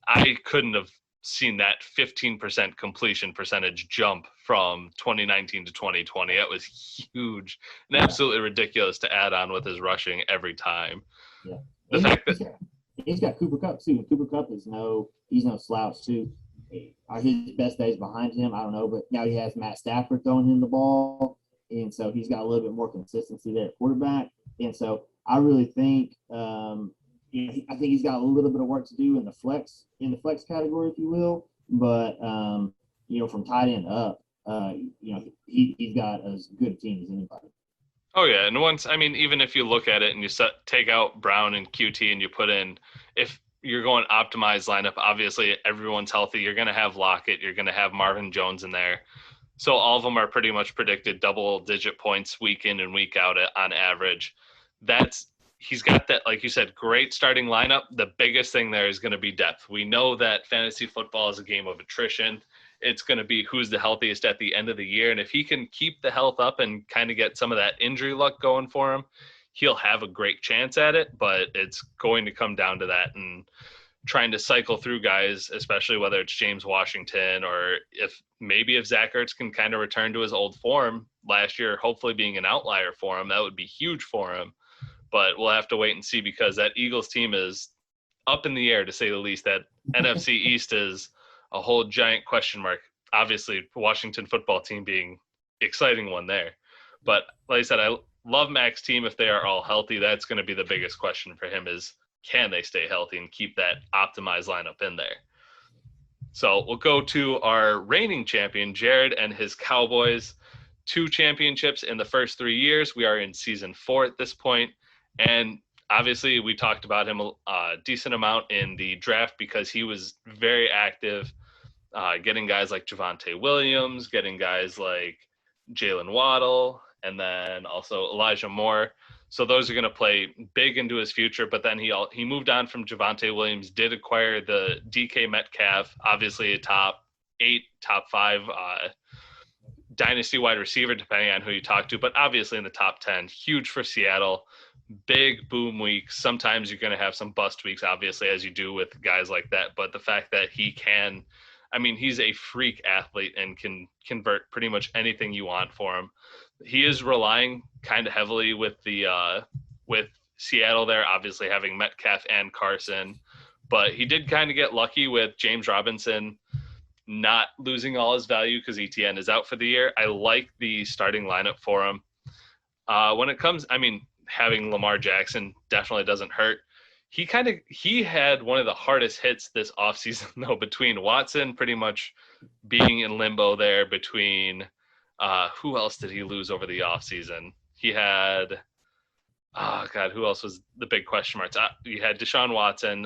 I couldn't have seen that 15% completion percentage jump from 2019 to 2020. That was huge and absolutely ridiculous to add on with his rushing every time. Yeah, the fact that he's got Cooper Kupp too. Cooper Kupp he's no slouch too. Are his best days behind him? I don't know, but now he has Matt Stafford throwing him the ball, and so he's got a little bit more consistency there at quarterback. And so I really think, I think he's got a little bit of work to do in the flex category, if you will. But from tight end up, he's got as good a team as anybody. Oh yeah, and even if you look at it and you take out Brown and QT and you put in, if you're going optimized lineup, obviously everyone's healthy. You're going to have Lockett. You're going to have Marvin Jones in there. So all of them are pretty much predicted double-digit points week in and week out on average. He's got that, like you said, great starting lineup. The biggest thing there is going to be depth. We know that fantasy football is a game of attrition. It's going to be who's the healthiest at the end of the year. And if he can keep the health up and kind of get some of that injury luck going for him, he'll have a great chance at it, but it's going to come down to that and trying to cycle through guys, especially whether it's James Washington or if Zach Ertz can kind of return to his old form last year, hopefully being an outlier for him. That would be huge for him, but we'll have to wait and see because that Eagles team is up in the air, to say the least. That NFC East is a whole giant question mark. Obviously, Washington football team being exciting one there. But like I said, I love Mac's team if they are all healthy. That's going to be the biggest question for him is, can they stay healthy and keep that optimized lineup in there? So we'll go to our reigning champion, Jared, and his Cowboys. 2 championships in the first 3 years. We are in season 4 at this point. And obviously we talked about him a decent amount in the draft because he was very active, getting guys like Javonte Williams, getting guys like Jalen Waddle, and then also Elijah Moore. So those are going to play big into his future. But then he moved on from Javonte Williams, did acquire the DK Metcalf, obviously a top 8, top 5 dynasty wide receiver, depending on who you talk to, but obviously in the top 10. Huge for Seattle. Big boom weeks. Sometimes you're going to have some bust weeks, obviously, as you do with guys like that. But the fact that he's a freak athlete and can convert pretty much anything you want for him. He is relying kind of heavily with Seattle there, obviously having Metcalf and Carson, but he did kind of get lucky with James Robinson not losing all his value because ETN is out for the year. I like the starting lineup for him. When it comes, having Lamar Jackson definitely doesn't hurt. He had one of the hardest hits this offseason, though, between Watson pretty much being in limbo there, between who else did he lose over the offseason? He had, who else was the big question marks? You had Deshaun Watson.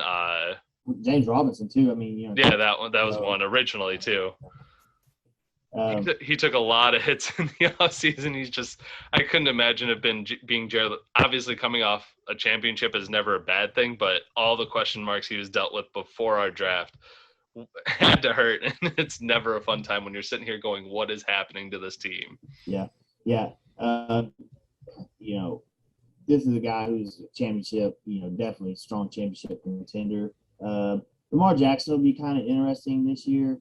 James Robinson, too. Yeah, that was one originally, too. He took a lot of hits in the offseason. I couldn't imagine it being Jared. Obviously, coming off a championship is never a bad thing, but all the question marks he was dealt with before our draft had to hurt. And it's never a fun time when you're sitting here going, what is happening to this team? Yeah. This is a guy who's a championship, definitely a strong championship contender. Lamar Jackson will be kind of interesting this year.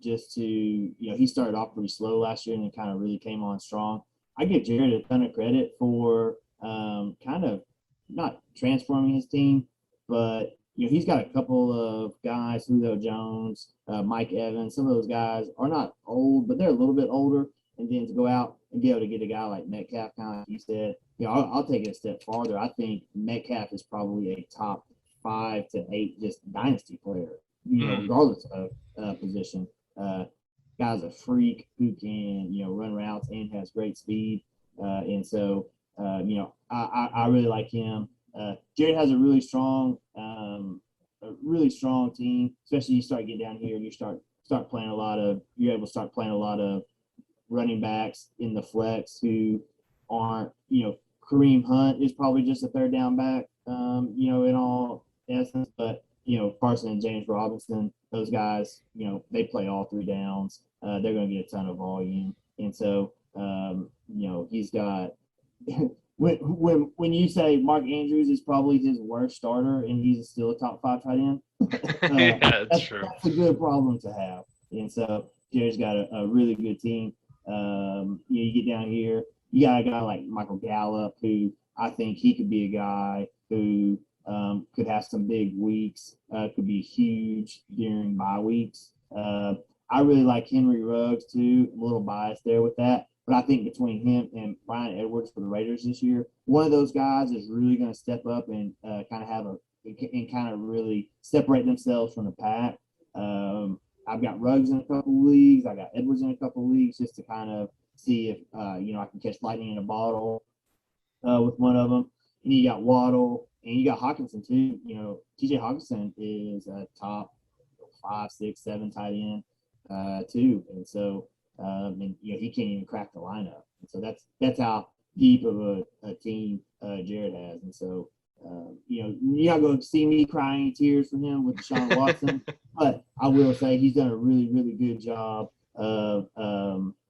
He started off pretty slow last year and then kind of really came on strong. I give Jared a ton of credit for kind of not transforming his team, but he's got a couple of guys, Julio Jones, Mike Evans. Some of those guys are not old, but they're a little bit older, and then to go out and be able to get a guy like Metcalf, kind of like you said, I'll take it a step farther. I think Metcalf is probably a top 5 to 8 just dynasty player, regardless of position. Guy's a freak who can, run routes and has great speed. And so, I really like him. Jared has a really strong team, especially you start getting down here and you start playing you're able to start playing a lot of running backs in the flex who aren't, Kareem Hunt is probably just a third down back, in all essence, but Carson and James Robinson, those guys, they play all 3 downs. They're going to get a ton of volume, and so he's got. when you say Mark Andrews is probably his worst starter and he's still a top 5 tight end, yeah, that's true. That's a good problem to have. And so Jared's got a really good team. You get down here, you got a guy like Michael Gallup, who I think he could be a guy who could have some big weeks, could be huge during bye weeks. I really like Henry Ruggs too. I'm a little biased there with that, but I think between him and Brian Edwards for the Raiders this year, one of those guys is really going to step up and kind of really separate themselves from the pack. I've got Ruggs in a couple of leagues. I got Edwards in a couple of leagues just to kind of see if I can catch lightning in a bottle with one of them. And you got Waddle and you got Hawkinson too. TJ Hawkinson is a top 5, 6, 7 tight end too, and so he can't even crack the lineup. And so that's how deep of a team Jared has. And so you're not going to see me crying tears for him with Deshaun Watson, but I will say he's done a really, really good job of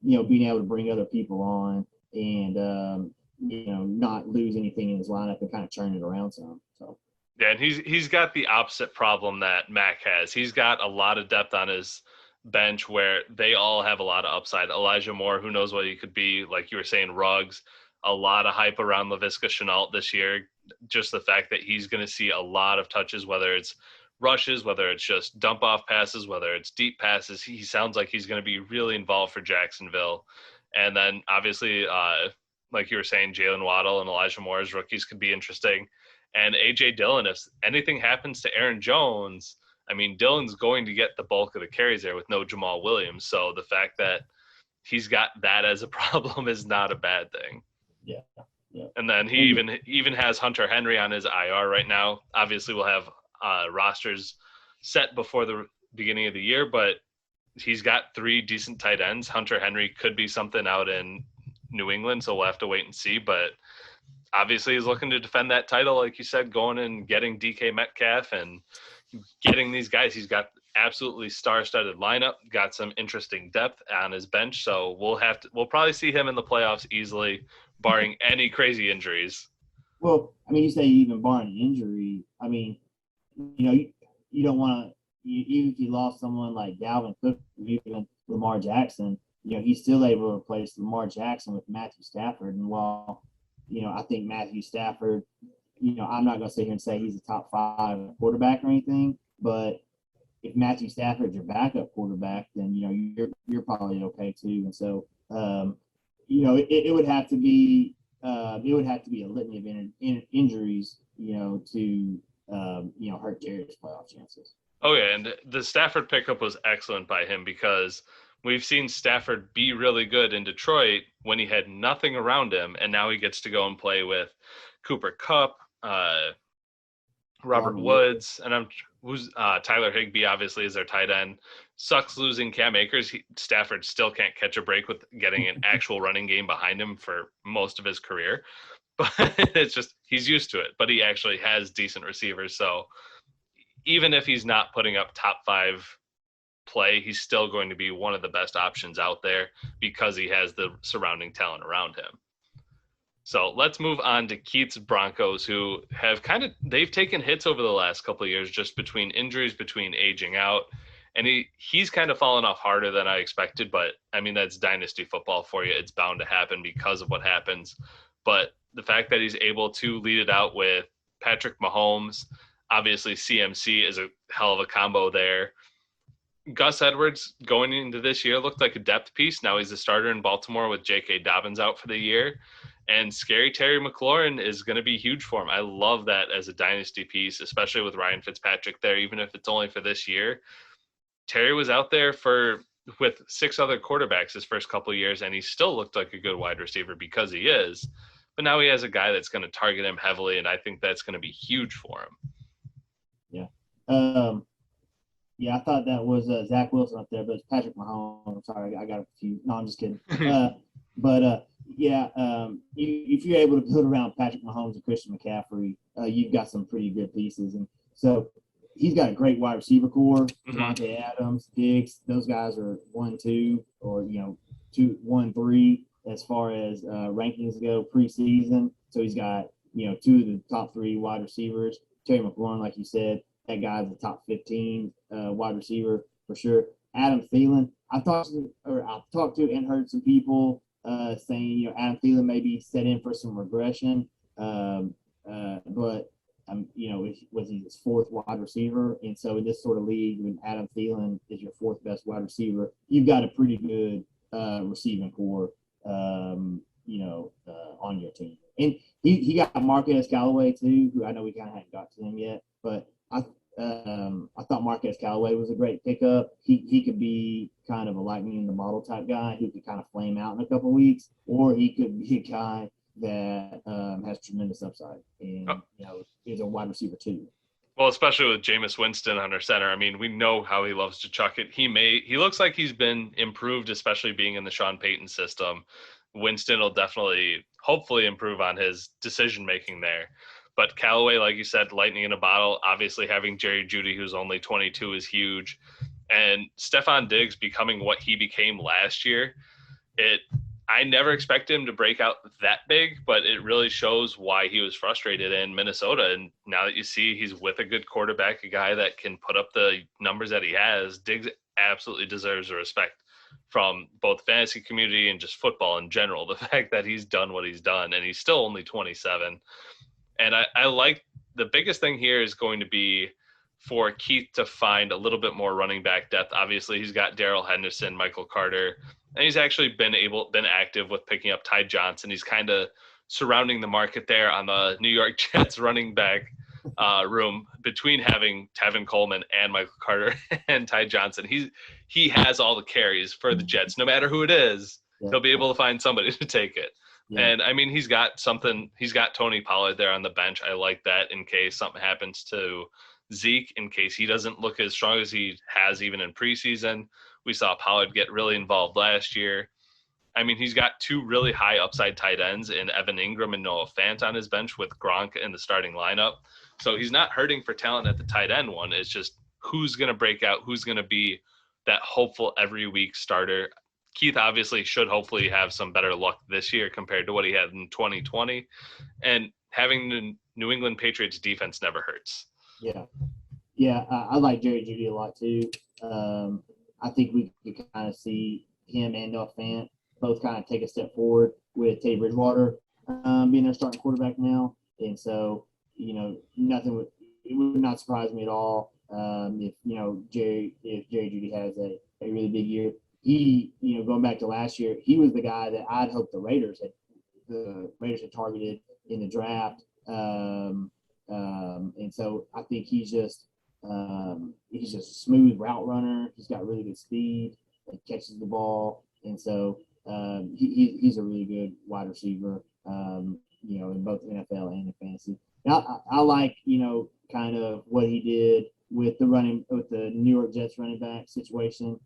being able to bring other people on and not lose anything in his lineup and kind of turn it around some. So. Yeah, and he's got the opposite problem that Mac has. He's got a lot of depth on his bench where they all have a lot of upside. Elijah Moore, who knows what he could be, like you were saying, Ruggs, a lot of hype around Laviska Shenault this year. Just the fact that he's going to see a lot of touches, whether it's rushes, whether it's just dump off passes, whether it's deep passes. He sounds like he's going to be really involved for Jacksonville. And then obviously, like you were saying, Jalen Waddle and Elijah Moore as rookies could be interesting. And A.J. Dillon, if anything happens to Aaron Jones, I mean, Dillon's going to get the bulk of the carries there with no Jamal Williams. So the fact that he's got that as a problem is not a bad thing. Yeah. Yeah. And then he even has Hunter Henry on his IR right now. Obviously, we'll have rosters set before the beginning of the year, but he's got 3 decent tight ends. Hunter Henry could be something out in New England, so we'll have to wait and see. But obviously, he's looking to defend that title, like you said, going and getting DK Metcalf and getting these guys. He's got absolutely star-studded lineup, got some interesting depth on his bench. So we'll probably see him in the playoffs easily, barring any crazy injuries. Well, I mean, you say even barring injury. I mean, you don't want to. Even if you lost someone like Dalvin Cook, or even Lamar Jackson, he's still able to replace Lamar Jackson with Matthew Stafford. And while I think Matthew Stafford, I'm not going to sit here and say he's a top 5 quarterback or anything, but if Matthew Stafford's your backup quarterback, then you're probably okay too. And so it would have to be a litany of injuries, to hurt Jared's playoff chances. Oh yeah, and the Stafford pickup was excellent by him because we've seen Stafford be really good in Detroit when he had nothing around him, and now he gets to go and play with Cooper Kupp, Robert Woods, and Tyler Higbee obviously is their tight end. Sucks losing Cam Akers. Stafford still can't catch a break with getting an actual running game behind him for most of his career. But it's just he's used to it. But he actually has decent receivers. So even if he's not putting up top 5 play, he's still going to be one of the best options out there because he has the surrounding talent around him. So let's move on to Keith's Broncos, who have they've taken hits over the last couple of years, just between injuries, between aging out. And he's kind of fallen off harder than I expected, but I mean, that's dynasty football for you. It's bound to happen because of what happens. But the fact that he's able to lead it out with Patrick Mahomes, obviously CMC is a hell of a combo there. Gus Edwards going into this year looked like a depth piece. Now he's a starter in Baltimore with J.K. Dobbins out for the year. And scary Terry McLaurin is going to be huge for him. I love that as a dynasty piece, especially with Ryan Fitzpatrick there, even if it's only for this year. Terry was out there with 6 other quarterbacks his first couple of years, and he still looked like a good wide receiver because he is. But now he has a guy that's going to target him heavily, and I think that's going to be huge for him. Yeah. Yeah, I thought that was Zach Wilson up there, but it's Patrick Mahomes. I'm sorry, I got a few. No, I'm just kidding. If you're able to build around Patrick Mahomes and Christian McCaffrey, you've got some pretty good pieces. And so he's got a great wide receiver core. Devontae Adams, Diggs, those guys are 1, 2, or 2, 1, 3 as far as rankings go preseason. So he's got 2 of the top 3 wide receivers. Terry McLaurin, like you said, that guy's a top 15 wide receiver for sure. Adam Thielen, I've talked to and heard some people saying, Adam Thielen maybe set in for some regression, but was he his 4th wide receiver? And so in this sort of league, when Adam Thielen is your 4th best wide receiver, you've got a pretty good receiving core, on your team. And he got Marquez Callaway too, who I know we kind of hadn't got to him yet, but I thought Marquez Callaway was a great pickup. He could be kind of a lightning in the bottle type guy who could kind of flame out in a couple of weeks, or he could be a guy that has tremendous upside and is a wide receiver too. Well, especially with Jameis Winston under center. I mean, we know how he loves to chuck it. He looks like he's been improved, especially being in the Sean Payton system. Winston will hopefully improve on his decision making there. But Callaway, like you said, lightning in a bottle. Obviously, having Jerry Jeudy, who's only 22, is huge. And Stephon Diggs becoming what he became last year, I never expected him to break out that big, but it really shows why he was frustrated in Minnesota. And now that you see he's with a good quarterback, a guy that can put up the numbers that he has, Diggs absolutely deserves the respect from both the fantasy community and just football in general. The fact that he's done what he's done, and he's still only 27. And I like the biggest thing here is going to be for Keith to find a little bit more running back depth. Obviously, he's got Darrell Henderson, Michael Carter, and he's actually been active with picking up Ty Johnson. He's kind of surrounding the market there on the New York Jets running back room between having Tevin Coleman and Michael Carter and Ty Johnson. He has all the carries for the Jets. No matter who it is, he'll be able to find somebody to take it. Yeah. And I mean, he's got Tony Pollard there on the bench. I like that in case something happens to Zeke, in case he doesn't look as strong as he has even in preseason. We saw Pollard get really involved last year. I mean, he's got 2 really high upside tight ends in Evan Ingram and Noah Fant on his bench with Gronk in the starting lineup. So he's not hurting for talent at the tight end one. It's just who's going to break out, who's going to be that hopeful every week starter. Keith obviously should hopefully have some better luck this year compared to what he had in 2020. And having the New England Patriots defense never hurts. Yeah, I like Jerry Jeudy a lot too. I think we could kind of see him and Noah Fant both kind of take a step forward with Teddy Bridgewater being their starting quarterback now. And so, it would not surprise me at all if Jerry Jeudy has a really big year. He, going back to last year, he was the guy that I'd hoped the Raiders had targeted in the draft. And so I think he's just a smooth route runner. He's got really good speed. He catches the ball. And so he's a really good wide receiver, in both NFL and in fantasy. Now, I like, kind of what he did with the New York Jets running back situation.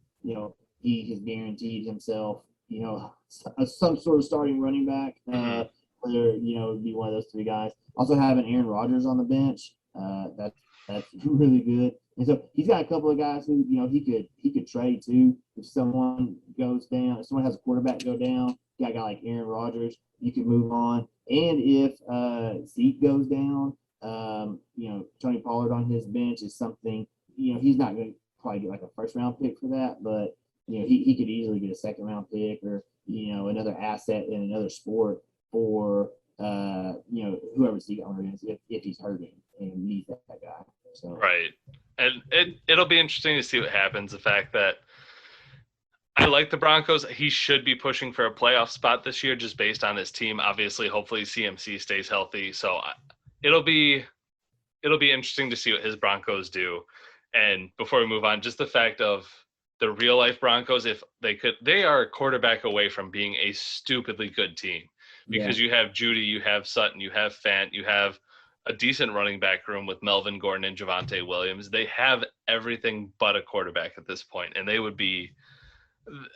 He has guaranteed himself, some sort of starting running back, whether, it'd be one of those 3 guys. Also having Aaron Rodgers on the bench, that's really good. And so he's got a couple of guys who, he could trade too. If someone goes down, if someone has a quarterback go down, you got a guy like Aaron Rodgers, you can move on. And if Zeke goes down, Tony Pollard on his bench is something, he's not going to probably get like a first round pick for that, but he could easily get a second round pick or, another asset in another sport for, whoever Zeke owner is if he's hurting and needs that guy. So. Right. And it it'll be interesting to see what happens. The fact that I like the Broncos. He should be pushing for a playoff spot this year just based on his team. Obviously, hopefully CMC stays healthy. So it'll be interesting to see what his Broncos do. And before we move on, just the fact of the real life Broncos, if they are a quarterback away from being a stupidly good team because you have Judy, you have Sutton, you have Fant, you have a decent running back room with Melvin Gordon and Javonte Williams. They have everything but a quarterback at this point, and they would be.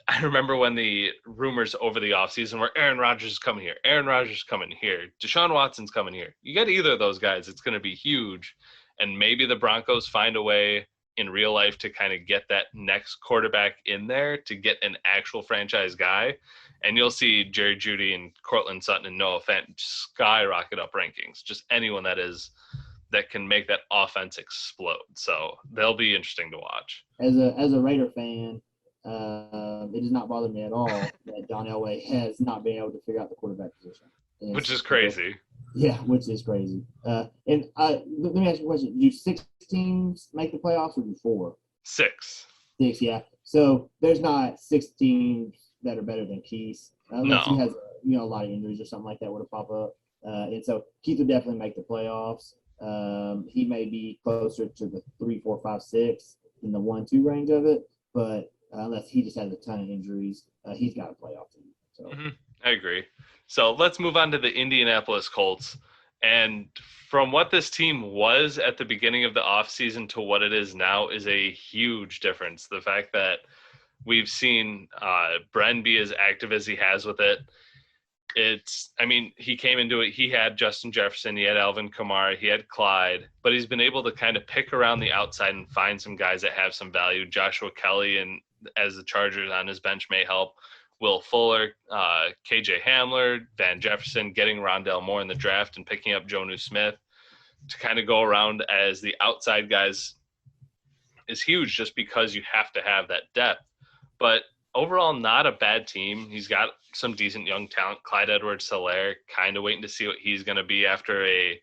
I remember when the rumors over the offseason were Aaron Rodgers is coming here, Aaron Rodgers is coming here, Deshaun Watson's coming here. You get either of those guys, it's going to be huge. And maybe the Broncos find a way in real life to kind of get that next quarterback in there to get an actual franchise guy. And you'll see Jerry Jeudy and Cortland Sutton and Noah Fant skyrocket up rankings. Just anyone that can make that offense explode. So they'll be interesting to watch. As a Raider fan, it does not bother me at all that John Elway has not been able to figure out the quarterback position. Which is crazy. Yeah, which is crazy. And let me ask you a question. Do 6 teams make the playoffs or do 4? 6. 6, yeah. So there's not 6 teams that are better than Keith. Unless he has a lot of injuries or something like that would pop up. And so Keith would definitely make the playoffs. He may be closer to the 3, 4, 5, 6 in the 1-2 range of it, but unless he just has a ton of injuries, he's got a playoff team. So I agree. So let's move on to the Indianapolis Colts. And from what this team was at the beginning of the offseason to what it is now is a huge difference. The fact that we've seen Bren be as active as he has with it. He came into it, he had Justin Jefferson, he had Alvin Kamara, he had Clyde, but he's been able to kind of pick around the outside and find some guys that have some value. Joshua Kelly, and as the Chargers on his bench may help. Will Fuller, KJ Hamler, Van Jefferson, getting Rondell Moore in the draft and picking up Jonnu Smith to kind of go around as the outside guys is huge just because you have to have that depth. But overall, not a bad team. He's got some decent young talent. Clyde Edwards-Helaire, kind of waiting to see what he's going to be after a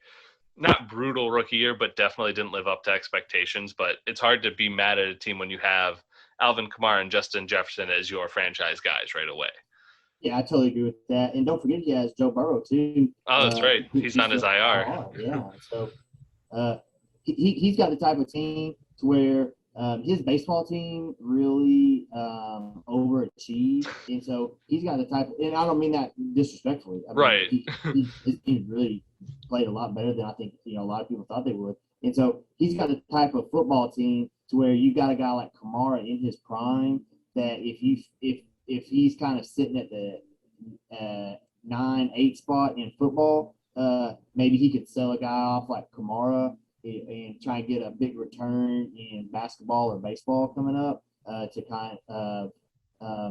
not brutal rookie year, but definitely didn't live up to expectations. But it's hard to be mad at a team when you have Alvin Kamara and Justin Jefferson as your franchise guys right away. Yeah, I totally agree with that. And don't forget he has Joe Burrow too. Oh, that's right. He's on his IR. Yeah. So he's got the type of team to where his baseball team really overachieved. And so he's got the type of – and I don't mean that disrespectfully. Right. His team really played a lot better than I think a lot of people thought they would. And so he's got the type of football team to where you got a guy like Kamara in his prime that if he's kind of sitting at the 9-8 spot in football, maybe he could sell a guy off like Kamara and try and get a big return in basketball or baseball coming up to kind of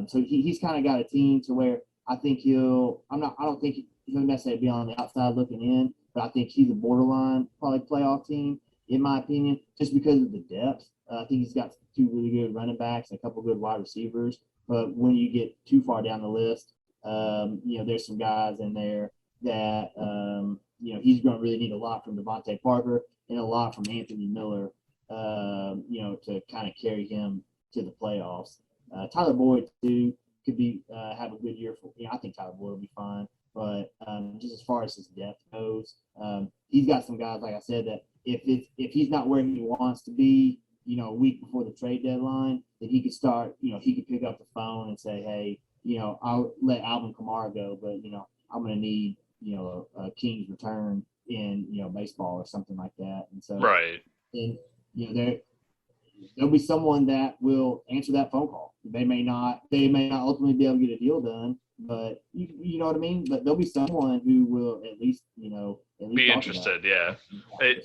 so he's kind of got a team to where I think I don't think he'll necessarily be on the outside looking in, but I think he's a borderline probably playoff team in my opinion, just because of the depth. I think he's got 2 really good running backs and a couple good wide receivers. But when you get too far down the list, there's some guys in there that, he's going to really need a lot from Devontae Parker and a lot from Anthony Miller, to kind of carry him to the playoffs. Tyler Boyd, too, could be have a good year. I think Tyler Boyd will be fine. But just as far as his depth goes, he's got some guys, like I said, that if he's not where he wants to be, a week before the trade deadline, that he could start, he could pick up the phone and say, hey, I'll let Alvin Kamara go, but, I'm going to need, a King's return in, baseball or something like that. And so, right. And, there'll be someone that will answer that phone call. They may not ultimately be able to get a deal done, but you know what I mean? But there'll be someone who will at least be interested. Yeah.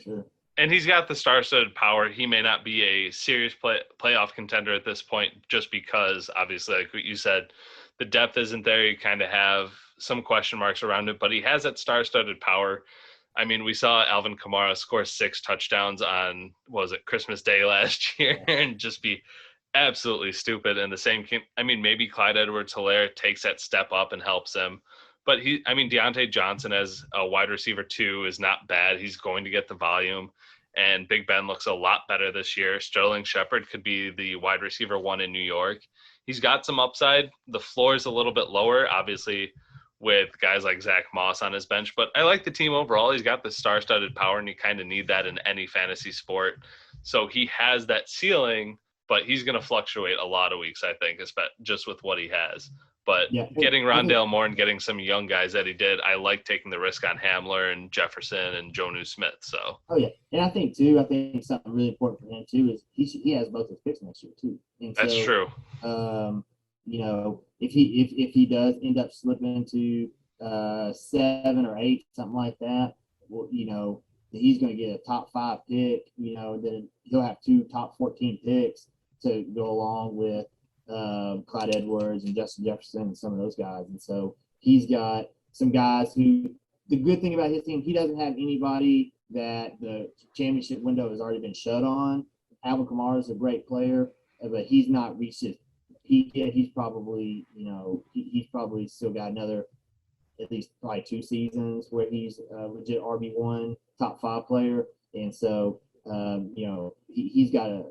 Sure. And he's got the star-studded power. He may not be a serious playoff contender at this point just because, obviously, like what you said, the depth isn't there. You kind of have some question marks around it, but he has that star-studded power. I mean, we saw Alvin Kamara score 6 touchdowns on, Christmas Day last year and just be absolutely stupid. And the same maybe Clyde Edwards-Helaire takes that step up and helps him. But Deontay Johnson as a wide receiver 2 is not bad. He's going to get the volume. and Big Ben looks a lot better this year. Sterling Shepard could be the wide receiver 1 in New York. He's got some upside. The floor is a little bit lower, obviously, with guys like Zach Moss on his bench. But I like the team overall. He's got the star-studded power, and you kind of need that in any fantasy sport. So he has that ceiling, but he's going to fluctuate a lot of weeks, I think, just with what he has. But Yeah, getting Rondale Moore and getting some young guys that he did, I like taking the risk on Hamler and Jefferson and Jonnu Smith. So. oh yeah, and I think something really important for him too is he has both his picks next year too. And That's so, true. if he does end up slipping into 7 or 8, something like that, well, he's going to get a top 5 pick. Then he'll have 2 top 14 picks to go along with Clyde Edwards and Justin Jefferson and some of those guys. And so he's got some guys who, the good thing about his team, he doesn't have anybody that the championship window has already been shut on. Alvin Kamara is a great player, but he's not reached his peak yet. He's probably, he's probably still got another at least probably 2 seasons where he's a legit RB1 top 5 player. And so, he's got a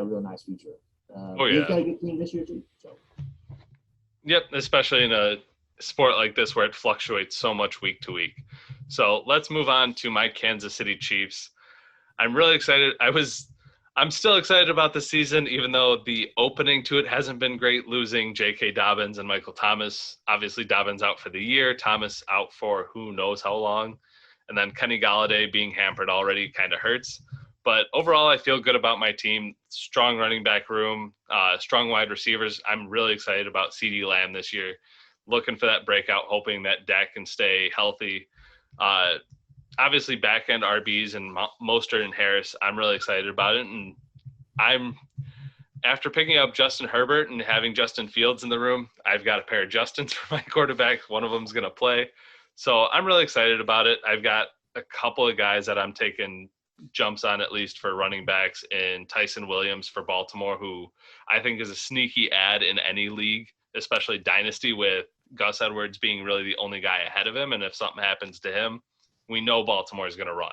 real nice future. He's got a good team this year too. So. Yep, especially in a sport like this where it fluctuates so much week to week. So let's move on to my Kansas City Chiefs. I'm really excited. I'm still excited about the season, even though the opening to it hasn't been great, losing J.K. Dobbins and Michael Thomas. Obviously, Dobbins out for the year, Thomas out for who knows how long. And then Kenny Golladay being hampered already kind of hurts. But overall, I feel good about my team. Strong running back room, strong wide receivers. I'm really excited about CeeDee Lamb this year. Looking for that breakout, hoping that Dak can stay healthy. Obviously, back-end RBs and Mostert and Harris, I'm really excited about it. And after picking up Justin Herbert and having Justin Fields in the room, I've got a pair of Justins for my quarterback. One of them's going to play. So I'm really excited about it. I've got a couple of guys that I'm taking jumps on, at least for running backs, in Tyson Williams for Baltimore, who I think is a sneaky add in any league, especially Dynasty, with Gus Edwards being really the only guy ahead of him. And if something happens to him, we know Baltimore is going to run.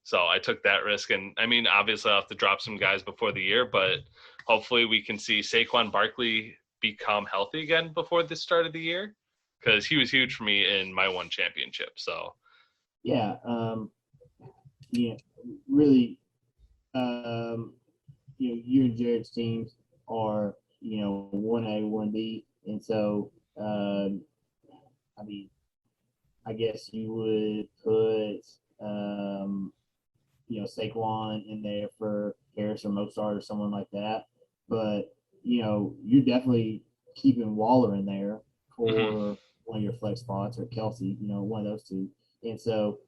So I took that risk. And I mean, obviously I'll have to drop some guys before the year, but hopefully we can see Saquon Barkley become healthy again before the start of the year, because he was huge for me in my one championship. So yeah, really, you and Jared's teams are 1A, 1B, and so I guess you would put Saquon in there for Harris or Mostert or someone like that, but you're definitely keeping Waller in there for one of your flex spots, or Kelsey, one of those two. And so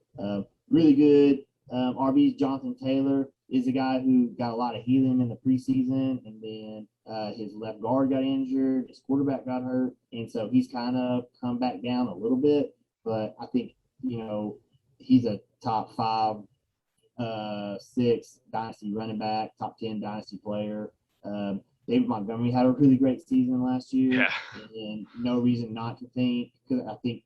really good RBs. Jonathan Taylor is a guy who got a lot of healing in the preseason, and then his left guard got injured, his quarterback got hurt, and so he's kind of come back down a little bit. But I think he's a top 5, 6 dynasty running back, top 10 dynasty player. David Montgomery had a really great season last year, and no reason not to think, because I think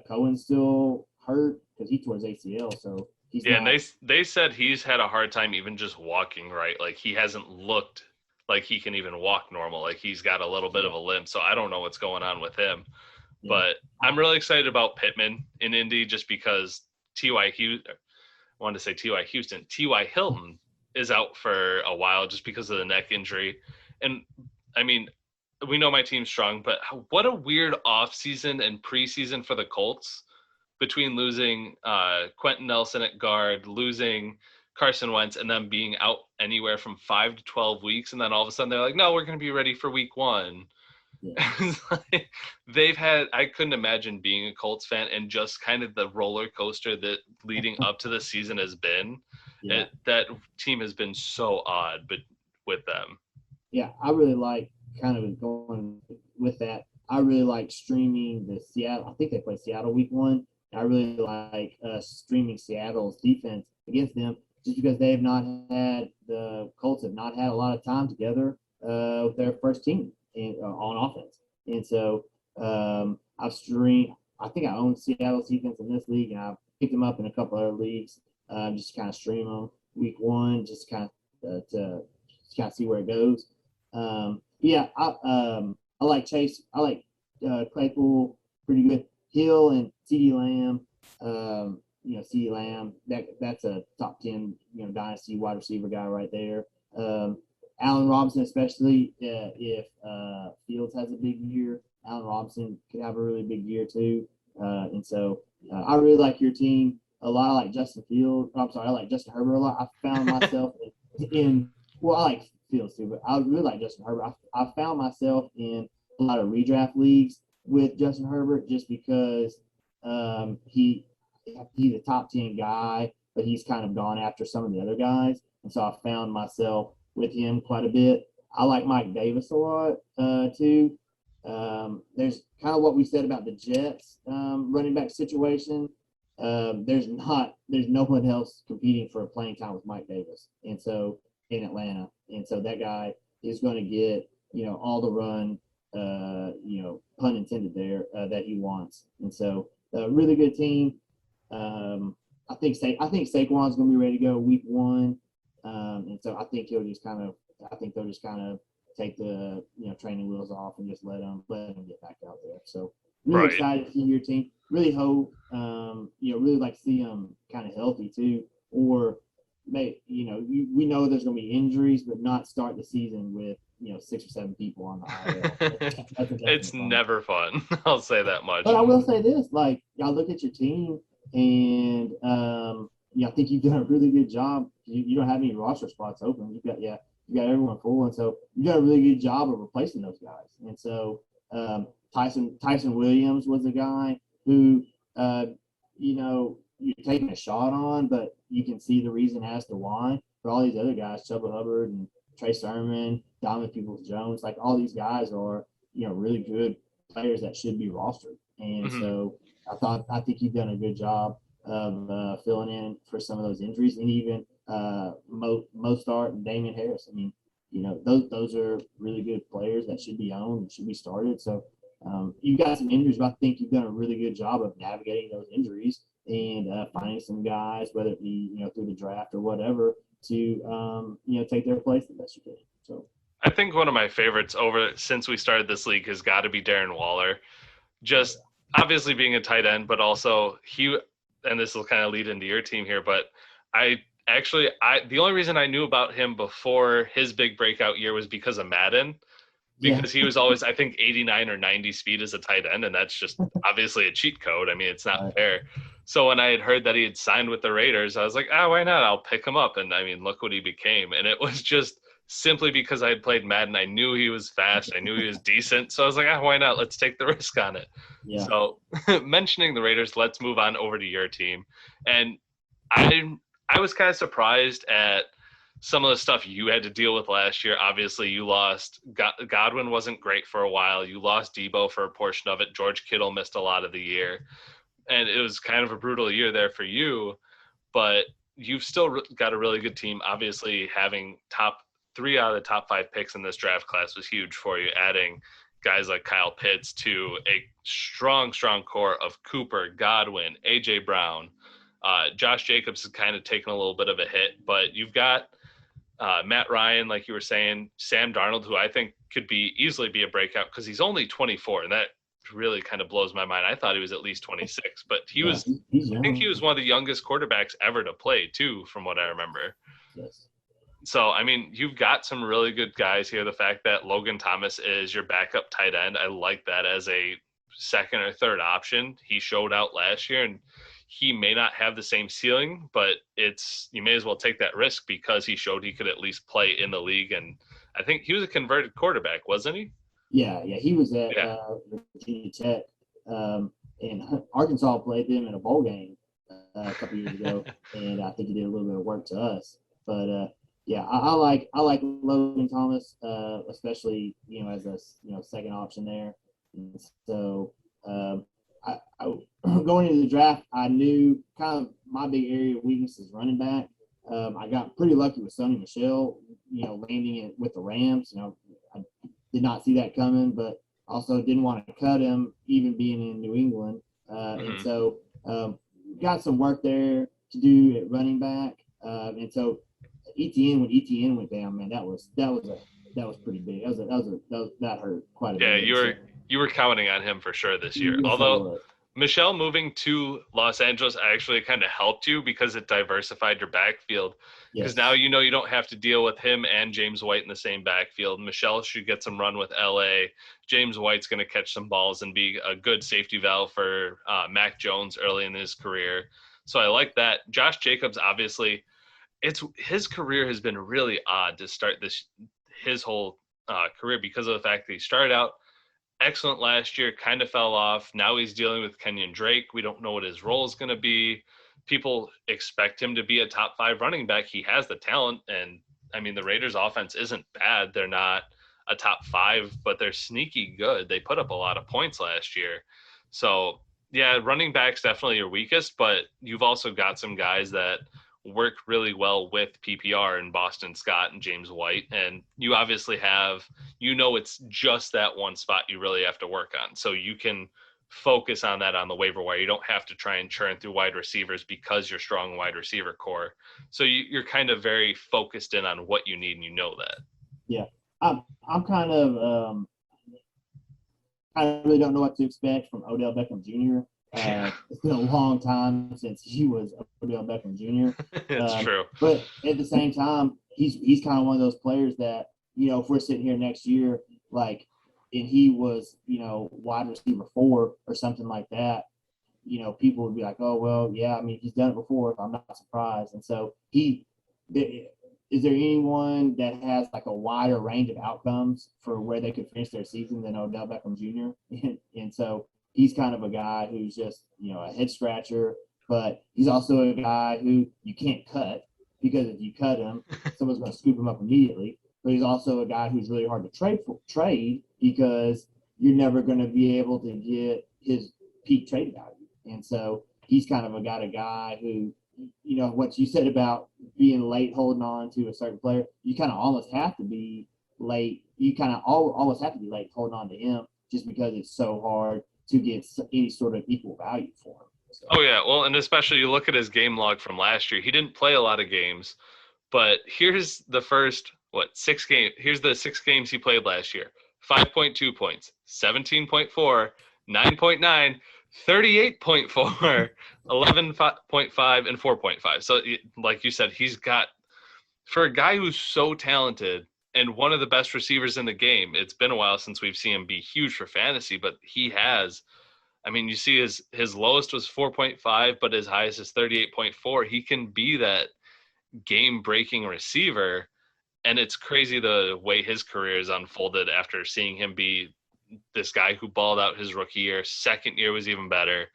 Cohen's still hurt because he tore his ACL. So he's and they said he's had a hard time even just walking right. Like he hasn't looked like he can even walk normal. Like he's got a little bit of a limp. So I don't know what's going on with him. Yeah. But I'm really excited about Pittman in Indy, just because T.Y. Hilton is out for a while just because of the neck injury. And I mean, we know my team's strong, but what a weird offseason and preseason for the Colts, between losing Quentin Nelson at guard, losing Carson Wentz, and them being out anywhere from 5 to 12 weeks. And then all of a sudden they're like, no, we're going to be ready for week 1. Yeah. I couldn't imagine being a Colts fan and just kind of the roller coaster that leading up to the season has been. Yeah. That team has been so odd, but with them. Yeah, I really like kind of going with that. I really like streaming the Seattle. I think they play Seattle week 1. I really like streaming Seattle's defense against them, just because the Colts have not had a lot of time together with their first team on offense. And so I think I own Seattle's defense in this league, and I've picked them up in a couple other leagues just to kind of stream them week one, just to kind of see where it goes. I like Chase. I like Claypool pretty good. Hill and CeeDee Lamb. CeeDee Lamb. That's a top 10 dynasty wide receiver guy right there. Allen Robinson, especially if Fields has a big year, Allen Robinson could have a really big year too. And so I really like your team a lot. I like Justin Fields. I'm sorry, I like Justin Herbert a lot. I found myself I like Fields too, but I really like Justin Herbert. I found myself in a lot of redraft leagues with Justin Herbert just because he's a top 10 guy, but he's kind of gone after some of the other guys. And so I found myself with him quite a bit. I like Mike Davis a lot too. There's kind of what we said about the Jets running back situation. There's no one else competing for playing time with Mike Davis, and so in Atlanta, and so that guy is going to get all the run, pun intended there, that he wants, and so really good team. I think Saquon's going to be ready to go week one, and so I think they'll just kind of take the training wheels off and just let them get back out there. So really excited to see your team. Really hope really like to see them kind of healthy too, or we know there's going to be injuries, but not start the season with 6 or 7 people on the IL. It's never fun. I'll say that much. But I will say this: like, y'all look at your team, and I think you've done a really good job. You don't have any roster spots open. You got everyone full, and so you got a really good job of replacing those guys. And so Tyson Williams was a guy who you're taking a shot on, but you can see the reason as to why. For all these other guys, Chuba Hubbard and Trey Sermon, Donovan Peoples-Jones, like all these guys are really good players that should be rostered. And so I think you've done a good job of filling in for some of those injuries, and even Mostart and Damian Harris. I mean, those are really good players that should be owned and should be started. So you've got some injuries, but I think you've done a really good job of navigating those injuries and finding some guys, whether it be through the draft or whatever, to take their place the best you can. So I think one of my favorites since we started this league has got to be Darren Waller. Just obviously being a tight end, but also and this will kind of lead into your team here, but the only reason I knew about him before his big breakout year was because of Madden, because he was always, I think, 89 or 90 speed as a tight end, and that's just obviously a cheat code. I mean, it's not fair. So when I had heard that he had signed with the Raiders, I was like, why not? I'll pick him up. And I mean, look what he became. And it was just simply because I had played Madden. I knew he was fast. I knew he was decent. So I was like, why not? Let's take the risk on it. Yeah. So mentioning the Raiders, let's move on over to your team. And I was kind of surprised at some of the stuff you had to deal with last year. Obviously, you lost Godwin wasn't great for a while. You lost Debo for a portion of it. George Kittle missed a lot of the year. And it was kind of a brutal year there for you. But you've still got a really good team. Obviously, having 3 out of the top 5 picks in this draft class was huge for you, adding guys like Kyle Pitts to a strong core of Cooper, Godwin, A.J. Brown. Josh Jacobs has kind of taken a little bit of a hit, but you've got Matt Ryan, like you were saying, Sam Darnold, who I think could easily be a breakout because he's only 24, and that really kind of blows my mind. I thought he was at least 26, but I think he was one of the youngest quarterbacks ever to play too, from what I remember. Yes. So, I mean, you've got some really good guys here. The fact that Logan Thomas is your backup tight end, I like that as a second or third option. He showed out last year, and he may not have the same ceiling, but you may as well take that risk because he showed he could at least play in the league. And I think he was a converted quarterback, wasn't he? Yeah, he was at Virginia Tech, and Arkansas played them in a bowl game a couple years ago, and I think he did a little bit of work to us. But I like Logan Thomas, especially as a second option there. And so I going into the draft, I knew kind of my big area of weakness is running back. I got pretty lucky with Sonny Michel, landing it with the Rams. I did not see that coming, but also didn't want to cut him, even being in New England. And so got some work there to do at running back. And so ETN when ETN went down, man, that was pretty big. That hurt quite a Yeah, bit. you were counting on him for sure this year. Yes, I Although was. Michelle moving to Los Angeles actually kind of helped you because it diversified your backfield. Because now Yes. you don't have to deal with him and James White in the same backfield. Michelle should get some run with LA. James White's going to catch some balls and be a good safety valve for Mac Jones early in his career. So I like that. Josh Jacobs, obviously, his career has been really odd to start his whole career because of the fact that he started out excellent last year, kind of fell off. Now he's dealing with Kenyon Drake. We don't know what his role is going to be. People expect him to be a top 5 running back. He has the talent. And I mean, the Raiders offense isn't bad. They're not a top 5, but they're sneaky good. They put up a lot of points last year. So yeah, running back's definitely your weakest, but you've also got some guys that work really well with PPR and Boston Scott and James White. And you obviously have, it's just that one spot you really have to work on. So you can focus on that on the waiver wire. You don't have to try and churn through wide receivers because you're strong wide receiver core. So you're kind of very focused in on what you need, and you know that. Yeah. I'm kind of I really don't know what to expect from Odell Beckham Jr. It's been a long time since he was Odell Beckham Jr. It's true. But at the same time, he's kind of one of those players that, if we're sitting here next year, like, and he was, wide receiver 4 or something like that, people would be like, oh, well, yeah, I mean, he's done it before. So I'm not surprised. And so is there anyone that has like a wider range of outcomes for where they could finish their season than Odell Beckham Jr.? And so he's kind of a guy who's just, a head scratcher, but he's also a guy who you can't cut because if you cut him, someone's going to scoop him up immediately. But he's also a guy who's really hard to trade because you're never going to be able to get his peak trade value. And so he's kind of a guy who, what you said about being late holding on to a certain player, you kind of almost have to be late. You kind of almost have to be late holding on to him just because it's so hard to get any sort of equal value for him. So. Oh, yeah. Well, and especially you look at his game log from last year. He didn't play a lot of games, but here's the first, 6 games. Here's the 6 games he played last year. 5.2 points, 17.4, 9.9, 38.4, 11.5, and 4.5. So, like you said, he's got, for a guy who's so talented and one of the best receivers in the game, it's been a while since we've seen him be huge for fantasy, but he has. I mean, you see his lowest was 4.5, but his highest is 38.4. He can be that game-breaking receiver, and it's crazy the way his career is unfolded after seeing him be this guy who balled out his rookie year. Second year was even better,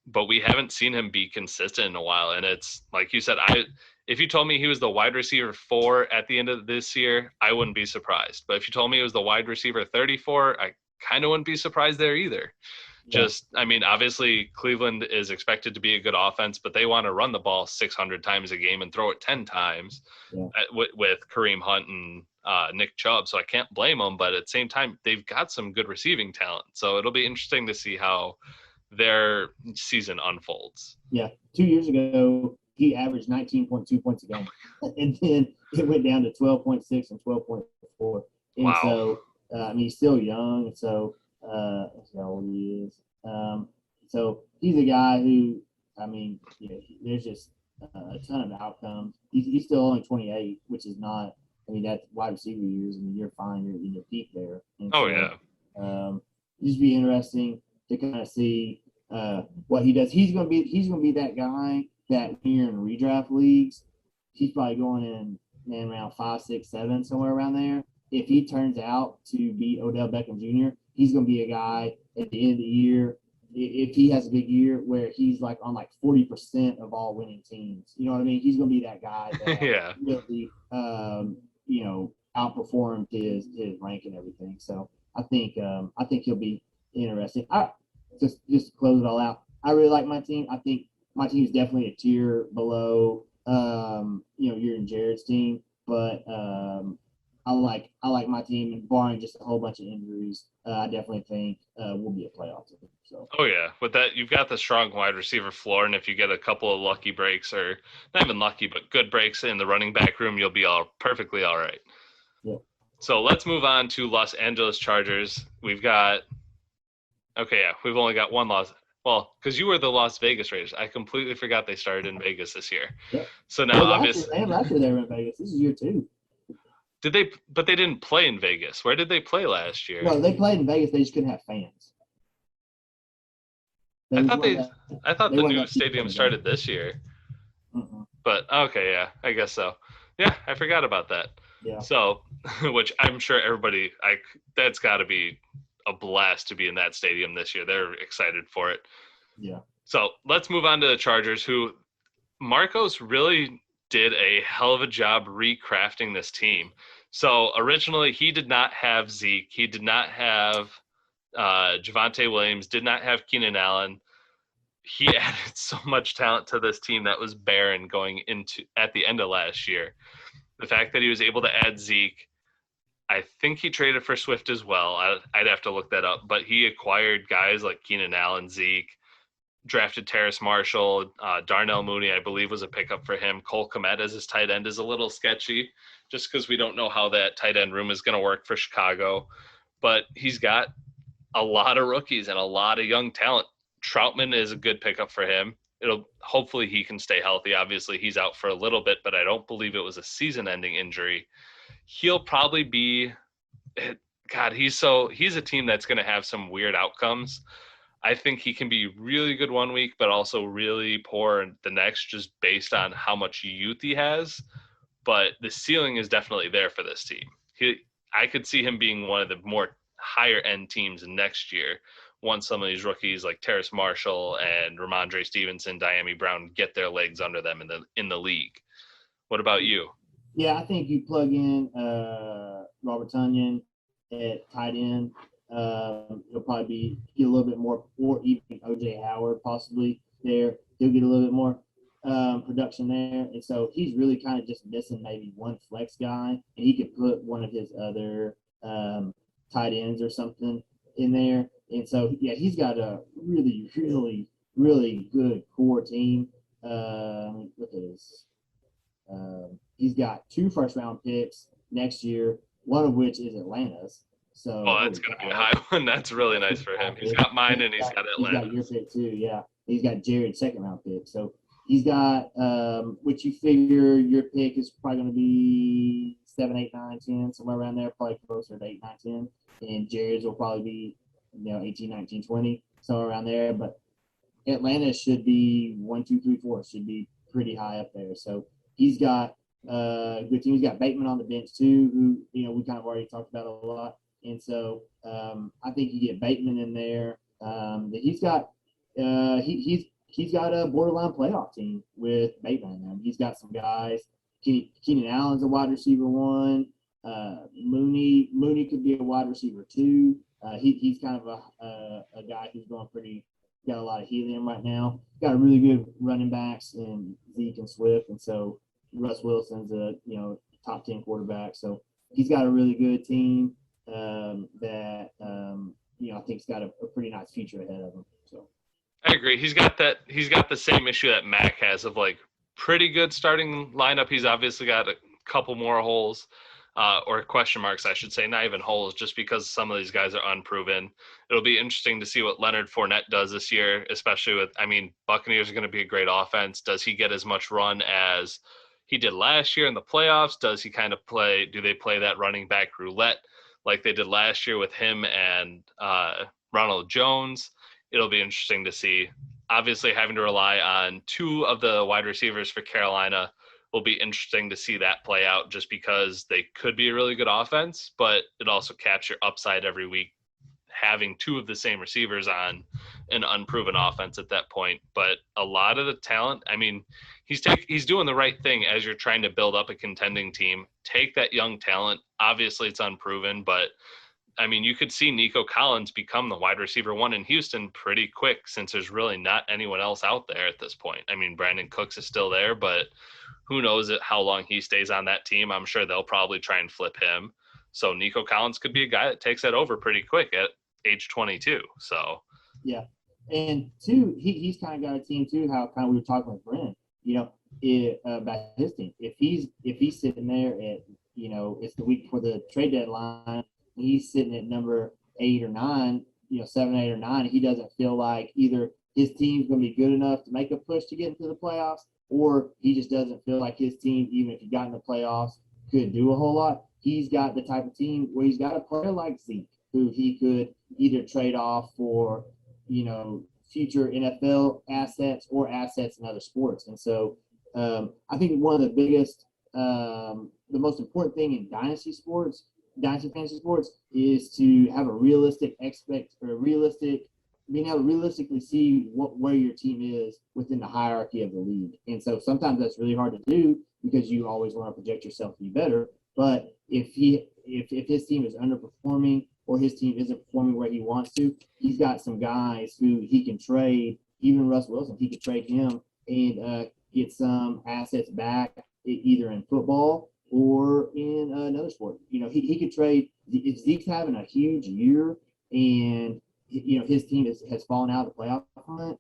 but we haven't seen him be consistent in a while. And it's like you said, if you told me he was the wide receiver 4 at the end of this year, I wouldn't be surprised. But if you told me he was the wide receiver 34, I kind of wouldn't be surprised there either. Yeah. I mean, obviously Cleveland is expected to be a good offense, but they want to run the ball 600 times a game and throw it 10 times with Kareem Hunt and Nick Chubb. So I can't blame them, but at the same time, they've got some good receiving talent. So it'll be interesting to see how their season unfolds. Yeah. 2 years ago, he averaged 19.2 points a game. And then it went down to 12.6 and 12.4. And wow. So, I mean, he's still young. So, that's how old he is. So he's a guy who, I mean, there's just a ton of outcomes. He's still only 28, which is not, I mean, that's wide receiver years. I mean, you're fine. You're in your peak there. And yeah. Just be interesting to kind of see what he does. He's going to be that guy that when you're in redraft leagues, he's probably going in around 5, 6, 7, somewhere around there. If he turns out to be Odell Beckham Jr., he's going to be a guy at the end of the year, if he has a big year, where he's like on like 40% of all winning teams. You know what I mean? He's going to be that guy that really, outperformed his rank and everything. So I think he'll be interesting. Just to close it all out, I really like my team. I think my team is definitely a tier below, your and Jared's team, but I like my team, and barring just a whole bunch of injuries, I definitely think we'll be a playoff team. So. Oh yeah, with that you've got the strong wide receiver floor, and if you get a couple of lucky breaks, or not even lucky, but good breaks in the running back room, you'll be perfectly all right. Yeah. So let's move on to Los Angeles Chargers. We've got we've only got one loss. Well, because you were the Las Vegas Raiders, I completely forgot they started in Vegas this year. Yep. So now, last year they were in Vegas. This is year 2. Did they? But they didn't play in Vegas. Where did they play last year? No, they played in Vegas. They just couldn't have fans. I thought the new stadium started this year. Uh-uh. But okay, yeah, I guess so. Yeah, I forgot about that. Yeah. So, which I'm sure everybody, that's got to be a blast to be in that stadium this year. They're excited for it. Yeah. So let's move on to the Chargers, who Marcos really did a hell of a job recrafting this team. So originally he did not have Zeke. He did not have Javonte Williams, did not have Keenan Allen. He added so much talent to this team that was barren going into at the end of last year. The fact that he was able to add Zeke, I think he traded for Swift as well. I'd have to look that up, but he acquired guys like Keenan Allen, Zeke, drafted Terrace Marshall, Darnell Mooney, I believe, was a pickup for him. Cole Kmet as his tight end is a little sketchy, just because we don't know how that tight end room is going to work for Chicago. But he's got a lot of rookies and a lot of young talent. Troutman is a good pickup for him. Hopefully he can stay healthy. Obviously he's out for a little bit, but I don't believe it was a season-ending injury. He'll probably be, God, he's a team that's going to have some weird outcomes. I think he can be really good one week, but also really poor the next, just based on how much youth he has. But the ceiling is definitely there for this team. I could see him being one of the more higher end teams next year once some of these rookies like Terrace Marshall and Ramondre Stevenson, Diami Brown get their legs under them in the league. What about you? Yeah, I think you plug in Robert Tonyan at tight end. He'll probably get a little bit more, or even OJ Howard possibly there. He'll get a little bit more production there. And so he's really kind of just missing maybe one flex guy, and he could put one of his other tight ends or something in there. And so, yeah, he's got a really, really, really good core team. Look at this. He's got 2 first-round picks next year, one of which is Atlanta's. So, that's going to be a high one. That's really nice for him. He's got mine and he's got Atlanta. He's got your pick too, yeah. He's got Jared's second-round pick. So he's got, which you figure your pick is probably going to be 7, 8, 9, 10, somewhere around there, probably closer to 8, 9, 10. And Jared's will probably be 18, 19, 20, somewhere around there. But Atlanta should be 1, 2, 3, 4, should be pretty high up there. So he's got a good team. He's got Bateman on the bench too, who we kind of already talked about a lot. And so I think you get Bateman in there. He's got he's got a borderline playoff team with Bateman. And he's got some guys. Keenan Allen's a wide receiver 1. Mooney could be a wide receiver 2. He's kind of a guy who's going got a lot of helium right now. Got a really good running backs in Zeke and Swift, and so Russ Wilson's a top 10 quarterback. So he's got a really good team that I think's got a pretty nice future ahead of him. So I agree. He's got the same issue that Mac has of pretty good starting lineup. He's obviously got a couple more holes. Or question marks, I should say, not even holes, just because some of these guys are unproven. It'll be interesting to see what Leonard Fournette does this year, especially Buccaneers are going to be a great offense. Does he get as much run as he did last year in the playoffs? Does he do they play that running back roulette like they did last year with him and Ronald Jones? It'll be interesting to see. Obviously, having to rely on 2 of the wide receivers for Carolina will be interesting to see that play out, just because they could be a really good offense, but it also caps your upside every week having 2 of the same receivers on an unproven offense at that point. But a lot of the talent, he's doing the right thing as you're trying to build up a contending team. Take that young talent. Obviously it's unproven, but you could see Nico Collins become the wide receiver 1 in Houston pretty quick, since there's really not anyone else out there at this point. Brandon Cooks is still there, but who knows how long he stays on that team. I'm sure they'll probably try and flip him. So Nico Collins could be a guy that takes that over pretty quick at age 22. So Yeah. And two, he's kind of got a team too. How kind of we were talking with Brent, about his team. If he's sitting there at it's the week before the trade deadline, he's sitting at number 8 or 9, 7, 8 or 9. He doesn't feel like either his team's going to be good enough to make a push to get into the playoffs, or he just doesn't feel like his team, even if he got in the playoffs, could do a whole lot. He's got the type of team where he's got a player like Zeke, who he could either trade off for future NFL assets or assets in other sports. And so I think one of the biggest, the most important thing in dynasty fantasy sports, is to have a being able to realistically see where your team is within the hierarchy of the league. And so sometimes that's really hard to do because you always want to project yourself to be better. But if his team is underperforming, or his team isn't performing where he wants to, he's got some guys who he can trade. Even Russ Wilson, he could trade him and get some assets back, either in football or in another sport. He could trade. If Zeke's having a huge year and his team has fallen out of the playoff hunt,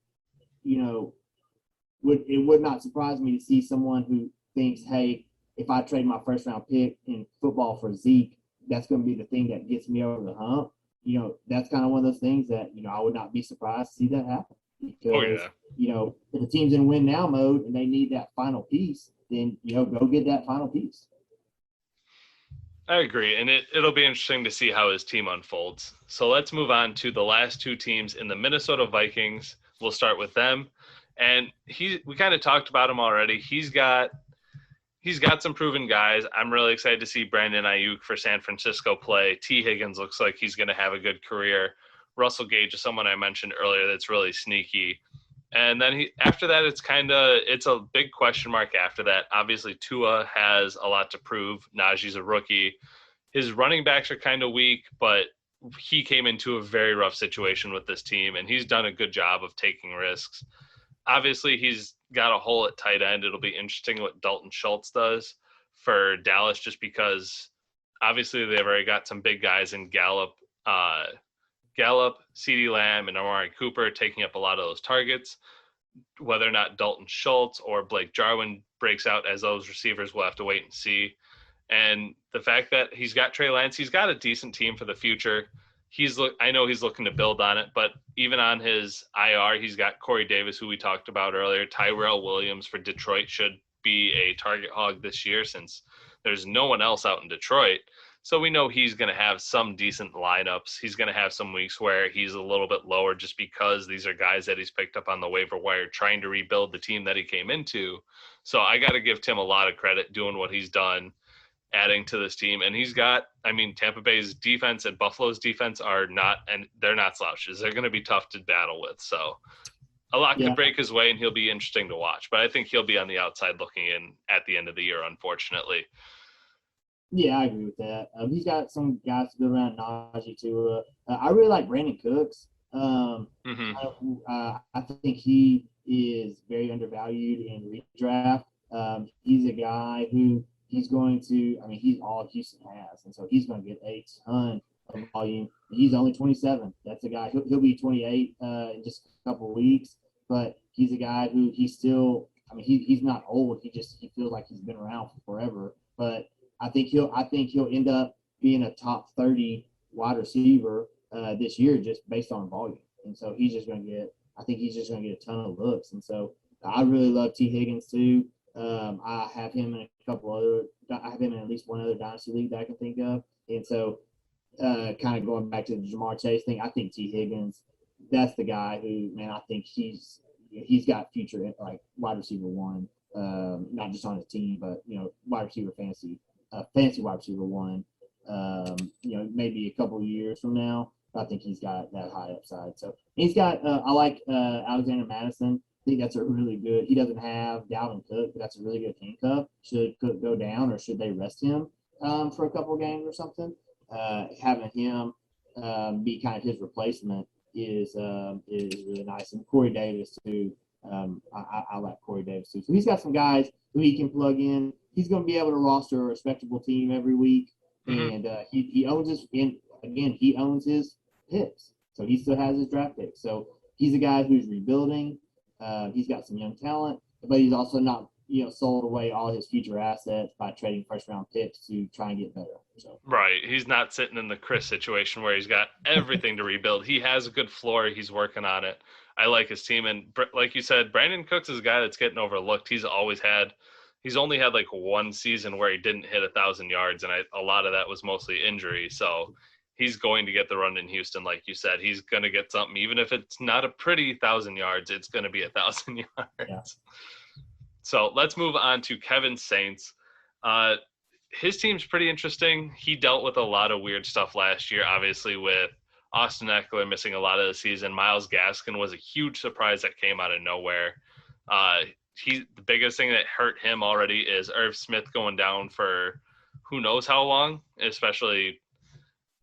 it would not surprise me to see someone who thinks, hey, if I trade my first round pick in football for Zeke, that's going to be the thing that gets me over the hump. That's kind of one of those things that, I would not be surprised to see that happen. Because, if the team's in win now mode and they need that final piece, then, go get that final piece. I agree. And it'll be interesting to see how his team unfolds. So let's move on to the last two teams in the Minnesota Vikings. We'll start with them. And we kind of talked about him already. He's got some proven guys. I'm really excited to see Brandon Ayuk for San Francisco play. T. Higgins looks like he's going to have a good career. Russell Gage is someone I mentioned earlier that's really sneaky. And then after that, it's a big question mark after that. Obviously, Tua has a lot to prove. Najee's a rookie. His running backs are kind of weak, but he came into a very rough situation with this team, and he's done a good job of taking risks. Obviously, he's got a hole at tight end. It'll be interesting what Dalton Schultz does for Dallas, just because obviously they've already got some big guys in Gallup, CeeDee Lamb, and Amari Cooper taking up a lot of those targets. Whether or not Dalton Schultz or Blake Jarwin breaks out as those receivers, we'll have to wait and see. And the fact that he's got Trey Lance, he's got a decent team for the future. I know he's looking to build on it, but even on his IR, he's got Corey Davis, who we talked about earlier. Tyrell Williams for Detroit should be a target hog this year since there's no one else out in Detroit. So we know he's going to have some decent lineups. He's going to have some weeks where he's a little bit lower just because these are guys that he's picked up on the waiver wire trying to rebuild the team that he came into. So I got to give Tim a lot of credit doing what he's done, adding to this team. And Tampa Bay's defense and Buffalo's defense they're not slouches. They're going to be tough to battle with. So a lot could break his way and he'll be interesting to watch, but I think he'll be on the outside looking in at the end of the year, unfortunately. Yeah, I agree with that. He's got some guys to go around Najee too. I really like Brandon Cooks. I think he is very undervalued in redraft. He's a guy who he's all Houston has, and so he's going to get a ton of volume. He's only 27. That's a guy. He'll be 28 in just a couple of weeks, but he's a guy who he's still. He's not old. He feels like he's been around for forever, but I think he'll end up being a top 30 wide receiver this year just based on volume. And so he's just going to get a ton of looks. And so I really love T. Higgins too. I have him in at least one other dynasty league that I can think of. And so kind of going back to the Jamar Chase thing, I think T. Higgins, that's the guy who, man, I think he's got future like wide receiver one, not just on his team, but wide receiver fancy wide receiver one, maybe a couple of years from now. I think he's got that high upside. So he's got, I like Alexander Madison. I think that's a really good, he doesn't have Dalvin Cook, but that's a really good handcuff. Should Cook go down or should they rest him for a couple of games or something? Having him be kind of his replacement is really nice. And Corey Davis too. I like Corey Davis too. So he's got some guys who he can plug in. He's going to be able to roster a respectable team every week. Mm-hmm. and he owns his. And again, he owns his picks, so he still has his draft picks. So he's a guy who's rebuilding. He's got some young talent, but he's also not sold away all his future assets by trading first round picks to try and get better. So Right. He's not sitting in the Chris situation where he's got everything to rebuild. He has a good floor. He's working on it. I like his team. And like you said, Brandon Cooks is a guy that's getting overlooked. He's only had like one season where he didn't hit 1,000 yards. And a lot of that was mostly injury. So he's going to get the run in Houston. Like you said, he's going to get something. Even if it's not a pretty 1,000 yards, it's going to be 1,000 yards. Yeah. So let's move on to Kevin Saints. His team's pretty interesting. He dealt with a lot of weird stuff last year, obviously, with Austin Eckler missing a lot of the season. Myles Gaskin was a huge surprise that came out of nowhere. The biggest thing that hurt him already is Irv Smith going down for who knows how long, especially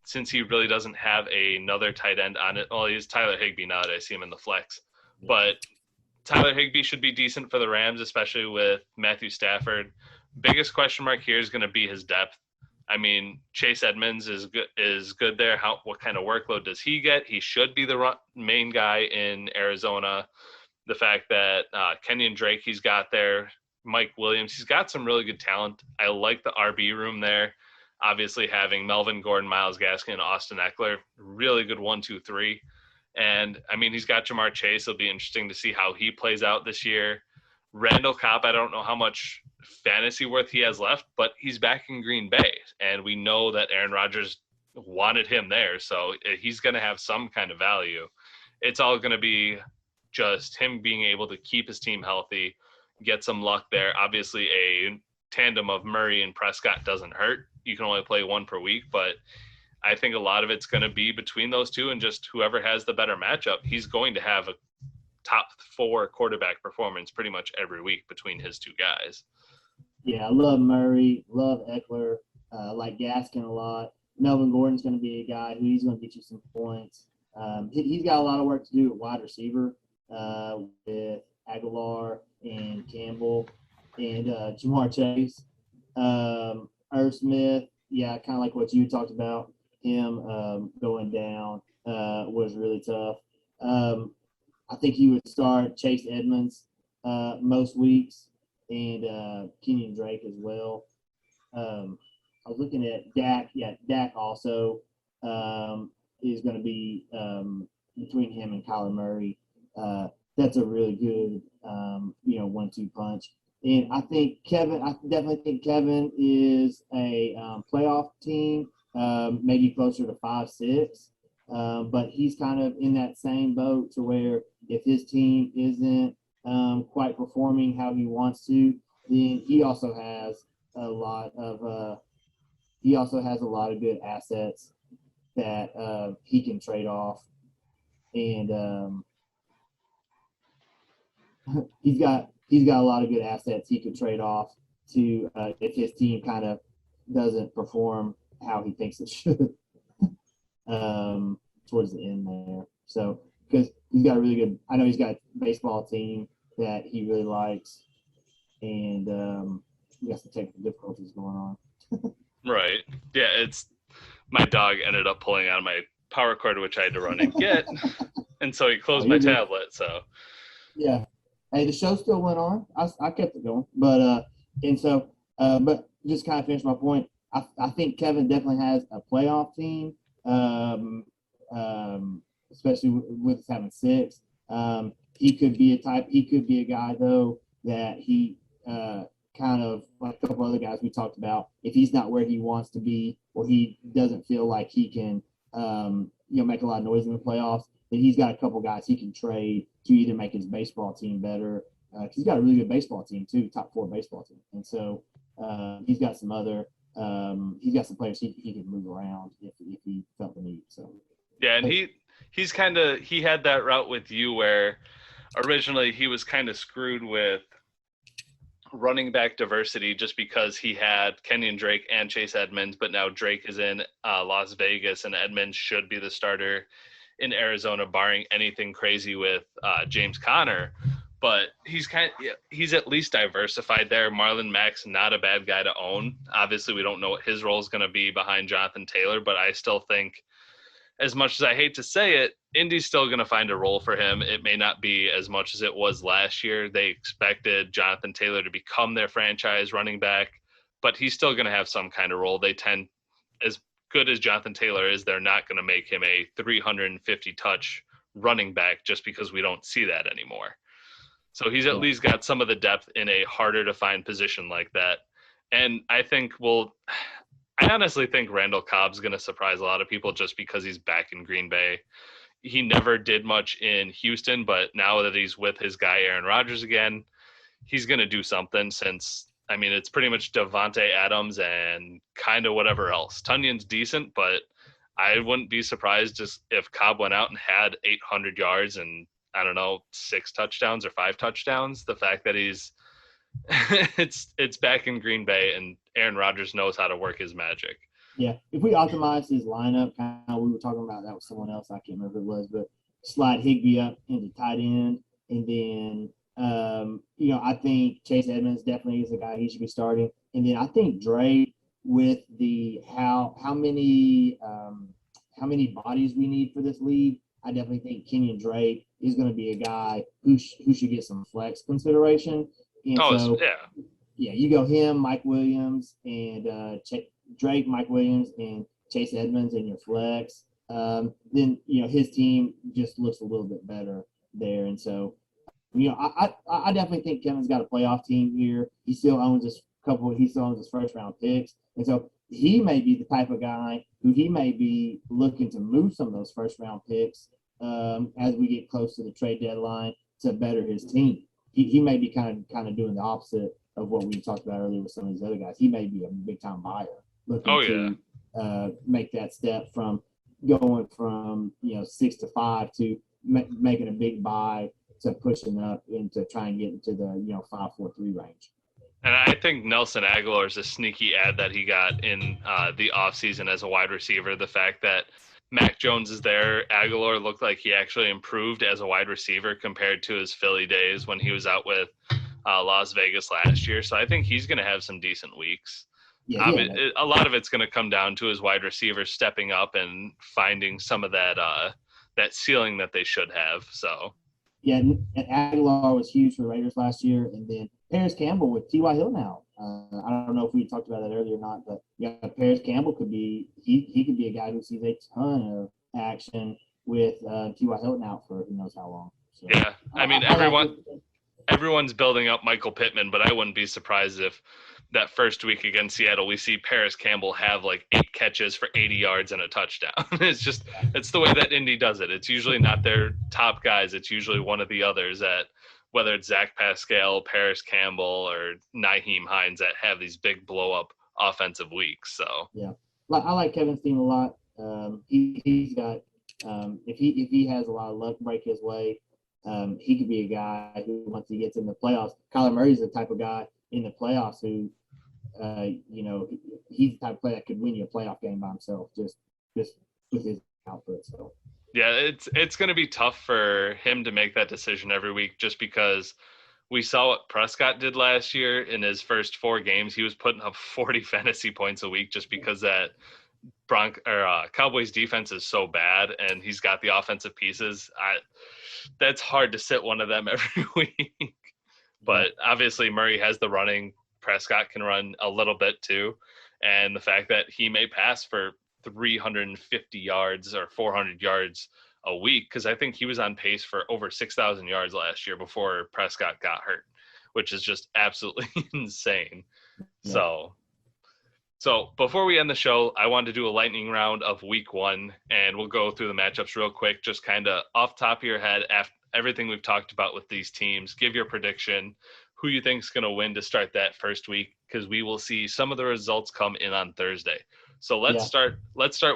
since he really doesn't have another tight end on it. Well, he's Tyler Higbee now that I see him in the flex. But Tyler Higbee should be decent for the Rams, especially with Matthew Stafford. Biggest question mark here is going to be his depth. I mean, Chase Edmonds is good there. What kind of workload does he get? He should be the main guy in Arizona. The fact that Kenyon Drake he's got there, Mike Williams, he's got some really good talent. I like the RB room there. Obviously, having Melvin Gordon, Myles Gaskin, and Austin Eckler, really good 1, 2, 3. And, I mean, he's got Jamar Chase. It'll be interesting to see how he plays out this year. Randall Cobb, I don't know how much fantasy worth he has left, but he's back in Green Bay. And we know that Aaron Rodgers wanted him there, so he's going to have some kind of value. It's all going to be just him being able to keep his team healthy, get some luck there. Obviously, a tandem of Murray and Prescott doesn't hurt. You can only play one per week, but I think a lot of it's going to be between those two, and just whoever has the better matchup, he's going to have a top 4 quarterback performance pretty much every week between his two guys. Yeah, I love Murray, love Eckler, like Gaskin a lot. Melvin Gordon's going to be a guy who he's going to get you some points. He's got a lot of work to do at wide receiver with Aguilar and Campbell and Jamar Chase. Irv Smith, yeah, kind of like what you talked about, him going down was really tough. I think he would start Chase Edmonds most weeks and Kenyon Drake as well. I was looking at Dak. Yeah, Dak also is going to be between him and Kyler Murray. That's a really good, 1-2 punch. And I definitely think Kevin is a playoff team, maybe closer to 5-6. But he's kind of in that same boat to where if his team isn't quite performing how he wants to, then he also has a lot of good assets that he can trade off, and he's got a lot of good assets he could trade off to if his team kind of doesn't perform how he thinks it should towards the end there. So because he's got he's got a baseball team that he really likes, and he got some technical difficulties going on. Right. Yeah, it's my dog ended up pulling out my power cord, which I had to run and get, and so he closed my tablet. So yeah. Hey, the show still went on. I kept it going, but but just kind of finish my point. I think Kevin definitely has a playoff team, especially with having 6. He could be a guy though that he kind of like a couple other guys we talked about. If he's not where he wants to be, or he doesn't feel like he can, make a lot of noise in the playoffs, then he's got a couple guys he can trade to either make his baseball team better. He's got a really good baseball team too, top 4 baseball team, and so he's got some players he can move around if he felt the need. So yeah, and he had that route with you where originally he was kind of screwed with running back diversity just because he had Kenyon Drake and Chase Edmonds, but now Drake is in Las Vegas and Edmonds should be the starter in Arizona, barring anything crazy with James Conner. but he's at least diversified there. Marlon Mack's not a bad guy to own. Obviously, we don't know what his role is going to be behind Jonathan Taylor, but I still think, as much as I hate to say it, Indy's still going to find a role for him. It may not be as much as it was last year. They expected Jonathan Taylor to become their franchise running back, but he's still going to have some kind of role. They tend, as good as Jonathan Taylor is, they're not going to make him a 350 touch running back just because we don't see that anymore. So he's at least got some of the depth in a harder to find position like that. And I honestly think Randall Cobb's going to surprise a lot of people just because he's back in Green Bay. He never did much in Houston, but now that he's with his guy Aaron Rodgers again, he's going to do something since, I mean, it's pretty much Devontae Adams and kind of whatever else. Tunyon's decent, but I wouldn't be surprised just if Cobb went out and had 800 yards and, I don't know, 6 touchdowns or 5 touchdowns. The fact that he's it's back in Green Bay and Aaron Rodgers knows how to work his magic. Yeah, if we optimize his lineup, kind of we were talking about that with someone else, I can't remember who it was, but slide Higbee up into tight end, and then I think Chase Edmonds definitely is the guy he should be starting, and then I think Drake with the how many bodies we need for this league. I definitely think Kenyon Drake is going to be a guy who should get some flex consideration. And you go him, Mike Williams, and Drake, Mike Williams, and Chase Edmonds in your flex. Then his team just looks a little bit better there, and so I definitely think Kevin's got a playoff team here. He still owns his first round picks, and so he may be the type of guy who he may be looking to move some of those first round picks as we get close to the trade deadline to better his team. He may be kind of doing the opposite of what we talked about earlier with some of these other guys. He may be a big time buyer looking to make that step from going from 6 to 5 to making a big buy to pushing up into trying to get into the 5-4-3 range. And I think Nelson Aguilar is a sneaky ad that he got in the offseason as a wide receiver. The fact that Mac Jones is there, Aguilar looked like he actually improved as a wide receiver compared to his Philly days when he was out with Las Vegas last year. So I think he's going to have some decent weeks. A lot of it's going to come down to his wide receivers stepping up and finding some of that ceiling that they should have. So yeah, and Aguilar was huge for the Raiders last year, and then Paris Campbell with T.Y. Hill now. I don't know if we talked about that earlier or not, but Paris Campbell could be he could be a guy who sees a ton of action with T.Y. Hilton out for who knows how long. So, yeah, I mean everyone's building up Michael Pittman, but I wouldn't be surprised if that first week against Seattle we see Paris Campbell have like 8 catches for 80 yards and a touchdown. It's the way that Indy does it. It's usually not their top guys. It's usually one of the others that, whether it's Zach Pascal, Paris Campbell, or Nyheim Hines, that have these big blow-up offensive weeks. So yeah, I like Kevin's team a lot. He's got if he has a lot of luck break his way, he could be a guy who, once he gets in the playoffs, Kyler Murray's the type of guy in the playoffs who, he's the type of player that could win you a playoff game by himself, just with his output. So. Yeah, it's going to be tough for him to make that decision every week just because we saw what Prescott did last year in his first 4 games. He was putting up 40 fantasy points a week just because that Cowboys defense is so bad and he's got the offensive pieces. That's hard to sit one of them every week. But obviously Murray has the running. Prescott can run a little bit too. And the fact that he may pass for 350 yards or 400 yards a week, because I think he was on pace for over 6,000 yards last year before Prescott got hurt, which is just absolutely insane. Yeah. So before we end the show, I wanted to do a lightning round of week 1, and we'll go through the matchups real quick, just kind of off the top of your head, after everything we've talked about with these teams. Give your prediction, who you think is going to win to start that first week, because we will see some of the results come in on Thursday. So let's start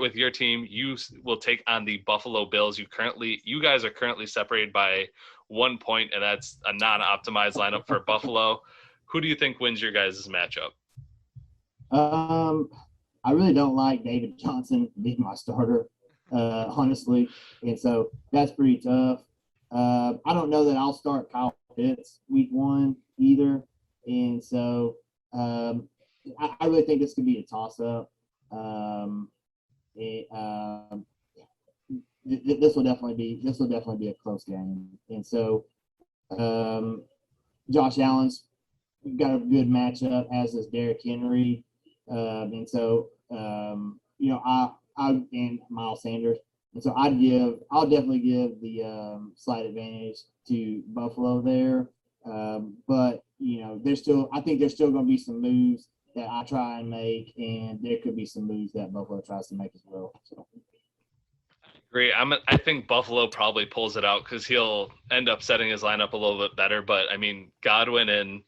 with your team. You will take on the Buffalo Bills. You guys are currently separated by 1 point, and that's a non-optimized lineup for Buffalo. Who do you think wins your guys' matchup? I really don't like David Johnson being my starter, honestly, and so that's pretty tough. I don't know that I'll start Kyle Pitts week 1 either. And so I really think this could be a toss up. It, this will definitely be a close game. And so Josh Allen's got a good matchup, as does Derrick Henry. And so I and Miles Sanders. And so I'll definitely give the slight advantage to Buffalo there. But I think there's still going to be some moves that I try and make, and there could be some moves that Buffalo tries to make as well. So. Great. I think Buffalo probably pulls it out because he'll end up setting his lineup a little bit better. But I mean, Godwin and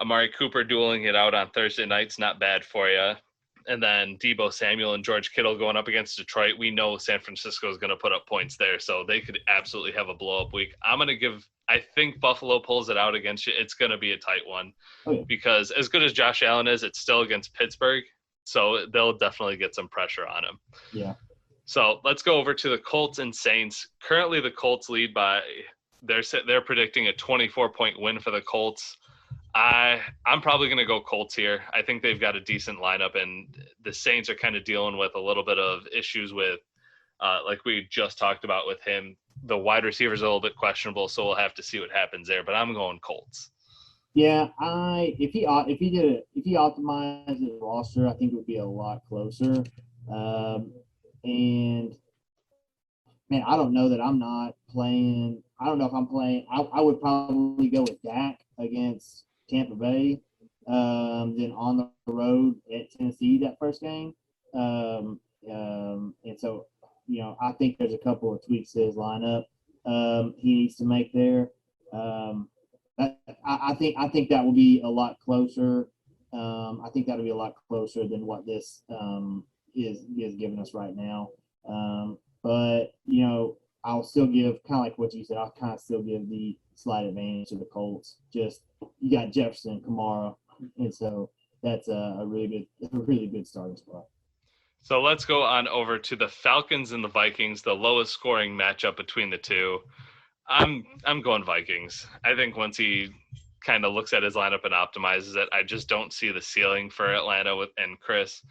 Amari Cooper dueling it out on Thursday night's not bad for you. And then Deebo Samuel and George Kittle going up against Detroit. We know San Francisco is going to put up points there, so they could absolutely have a blow-up week. I think Buffalo pulls it out against you. It's going to be a tight one because as good as Josh Allen is, it's still against Pittsburgh, so they'll definitely get some pressure on him. Yeah. So let's go over to the Colts and Saints. Currently, the Colts lead by they're predicting a 24-point win for the Colts. I'm probably going to go Colts here. I think they've got a decent lineup, and the Saints are kind of dealing with a little bit of issues with, like we just talked about with him. The wide receiver's a little bit questionable, so we'll have to see what happens there. But I'm going Colts. Yeah, if he optimized his roster, I think it would be a lot closer. And man, I don't know that I'm not playing. I don't know if I'm playing. I would probably go with Dak against Tampa Bay, then on the road at Tennessee that first game. And so, I think there's a couple of tweaks to his lineup he needs to make there. I think that will be a lot closer. I think that'll be a lot closer than what this is giving us right now. But I'll still give, kind of like what you said, I'll kind of still give the slight advantage to the Colts. Just you got Jefferson, Kamara, and so that's a really good starting spot. So let's go on over to the Falcons and the Vikings, the lowest scoring matchup between the two. I'm going Vikings. I think once he kind of looks at his lineup and optimizes it, I just don't see the ceiling for Atlanta and Chris.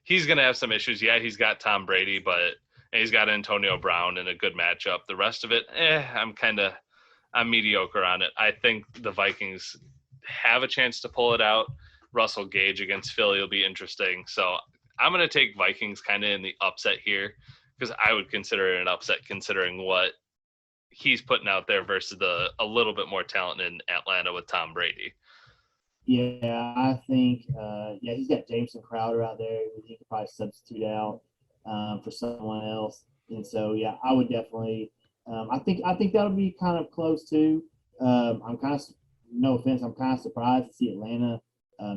He's going to have some issues. Yeah, he's got Tom Brady, but he's got Antonio Brown in a good matchup. The rest of it, I'm mediocre on it. I think the Vikings have a chance to pull it out. Russell Gage against Philly will be interesting. So I'm going to take Vikings kind of in the upset here because I would consider it an upset considering what he's putting out there versus a little bit more talent in Atlanta with Tom Brady. Yeah, I think he's got Jameson Crowder out there who he could probably substitute out for someone else. And so yeah, I would definitely I think that'll be kind of close too. I'm kind of, no offense, I'm kind of surprised to see Atlanta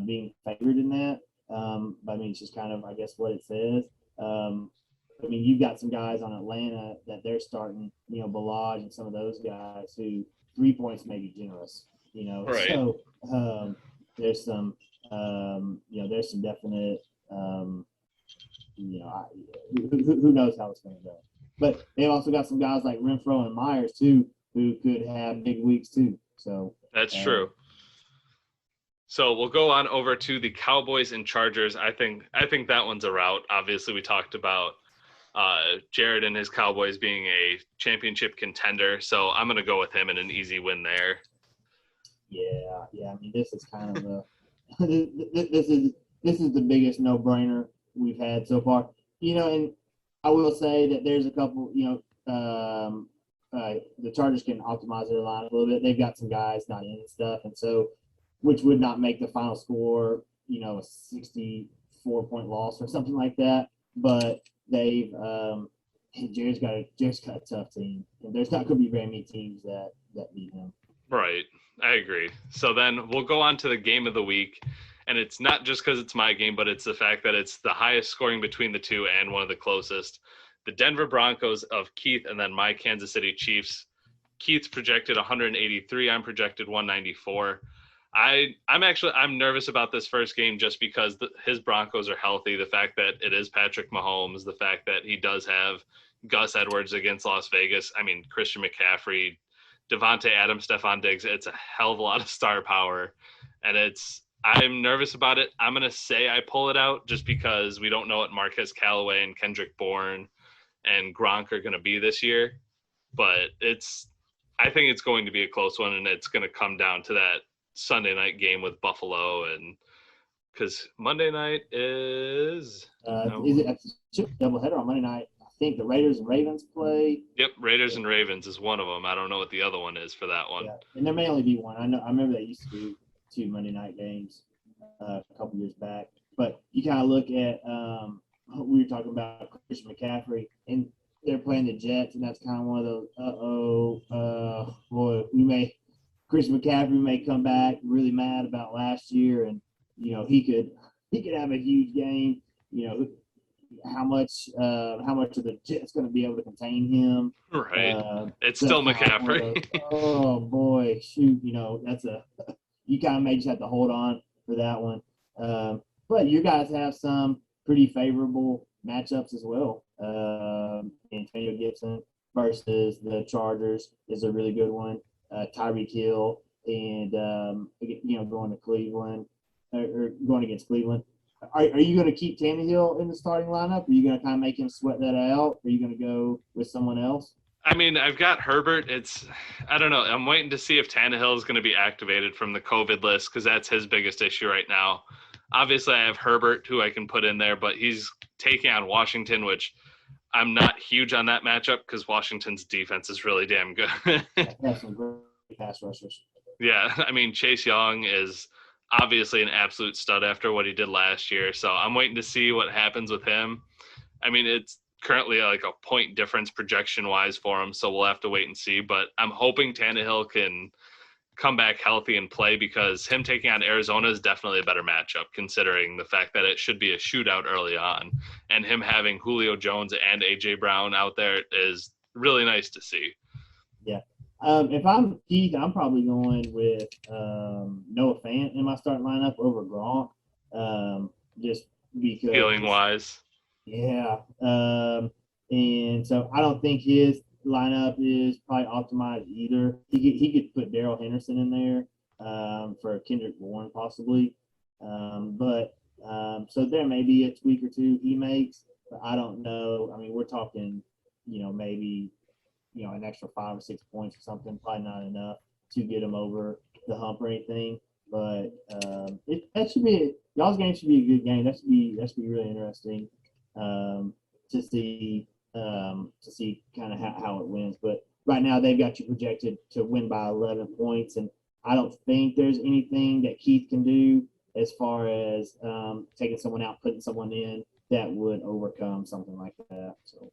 being favored in that. But I mean, it's just kind of, I guess, what it says. I mean, you've got some guys on Atlanta that they're starting, Balaj and some of those guys who 3 points may be generous, Right. So there's some, there's some definite, who knows how it's going to go. But they've also got some guys like Renfro and Myers too, who could have big weeks too. So that's true. So we'll go on over to the Cowboys and Chargers. I think that one's a rout. Obviously, we talked about Jared and his Cowboys being a championship contender. So I'm going to go with him in an easy win there. Yeah. I mean, this is kind of this is the biggest no-brainer we've had so far. And I will say that there's a couple. The Chargers can optimize their line a little bit. They've got some guys not in and stuff, and so which would not make the final score, a 64-point loss or something like that. But they've Jared's got a tough team, and there's not going to be very many teams that beat him. Right. I agree. So then we'll go on to the game of the week. And it's not just because it's my game, but it's the fact that it's the highest scoring between the two and one of the closest. The Denver Broncos of Keith and then my Kansas City Chiefs. Keith's projected 183. I'm projected 194. I'm nervous about this first game just because his Broncos are healthy. The fact that it is Patrick Mahomes, the fact that he does have Gus Edwards against Las Vegas. I mean, Christian McCaffrey Devontae Adams, Stephon Diggs. It's a hell of a lot of star power, and I'm nervous about it. I'm gonna say I pull it out just because we don't know what Marquez Callaway and Kendrick Bourne and Gronk are gonna be this year. But I think it's going to be a close one, and it's going to come down to that Sunday night game with Buffalo, and because Monday night is it doubleheader on Monday night? I think the Raiders and Ravens play. Yep, Raiders and Ravens is one of them. I don't know what the other one is for that one. Yeah, and there may only be one. I remember they used to do 2 Monday night games a couple years back. But you kind of look at we were talking about Christian McCaffrey, and they're playing the Jets, and that's kind of one of those. Boy, Christian McCaffrey may come back really mad about last year, and he could have a huge game. How much of the Jets going to be able to contain him? Right. It's still McCaffrey. Oh boy, shoot! That's you kind of may just have to hold on for that one. But you guys have some pretty favorable matchups as well. Antonio Gibson versus the Chargers is a really good one. Tyreek Hill and going to Cleveland or going against Cleveland. Are you going to keep Tannehill in the starting lineup? Are you going to kind of make him sweat that out? Are you going to go with someone else? I mean, I've got Herbert. I don't know. I'm waiting to see if Tannehill is going to be activated from the COVID list because that's his biggest issue right now. Obviously, I have Herbert, who I can put in there, but he's taking on Washington, which I'm not huge on that matchup because Washington's defense is really damn good. That's some great pass rushers. Yeah, I mean, Chase Young is obviously an absolute stud after what he did last year, so I'm waiting to see what happens with him. I mean, it's currently like a point difference projection-wise for him, so we'll have to wait and see, but I'm hoping Tannehill can come back healthy and play because him taking on Arizona is definitely a better matchup considering the fact that it should be a shootout early on, and him having Julio Jones and AJ Brown out there is really nice to see. Yeah. If I'm Keith, I'm probably going with Noah Fant in my starting lineup over Gronk, just because feeling wise. Yeah. And so I don't think his lineup is probably optimized either. He could put Darrell Henderson in there for Kendrick Bourne possibly. So there may be a tweak or two he makes, but I don't know. I mean, we're talking, maybe, an extra 5 or 6 points or something, probably not enough to get him over the hump or anything. But y'all's game should be a good game. That should be really interesting to see kind of how it wins. But right now they've got you projected to win by 11 points, and I don't think there's anything that Keith can do as far as taking someone out, putting someone in that would overcome something like that. So.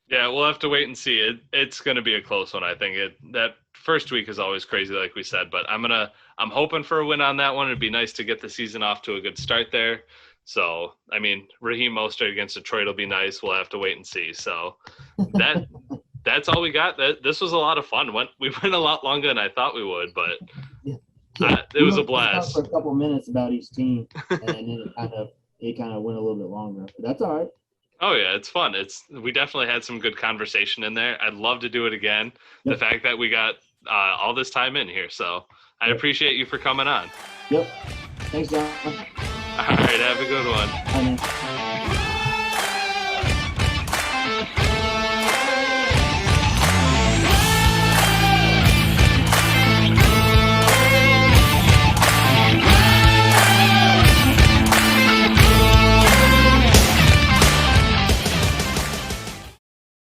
Yeah, we'll have to wait and see. It's going to be a close one, I think. That first week is always crazy, like we said, but I'm hoping for a win on that one. It'd be nice to get the season off to a good start there. So, I mean, Raheem Mostert against Detroit will be nice. We'll have to wait and see. So that's all we got. This was a lot of fun. We went a lot longer than I thought we would, but it was a blast. For a couple of minutes about each team, and then it kind of went a little bit longer. But that's all right. Oh yeah, it's fun. We definitely had some good conversation in there. I'd love to do it again. Yep. The fact that we got all this time in here, so I appreciate you for coming on. Yep. Thanks, John. All right, have a good one. Bye, man.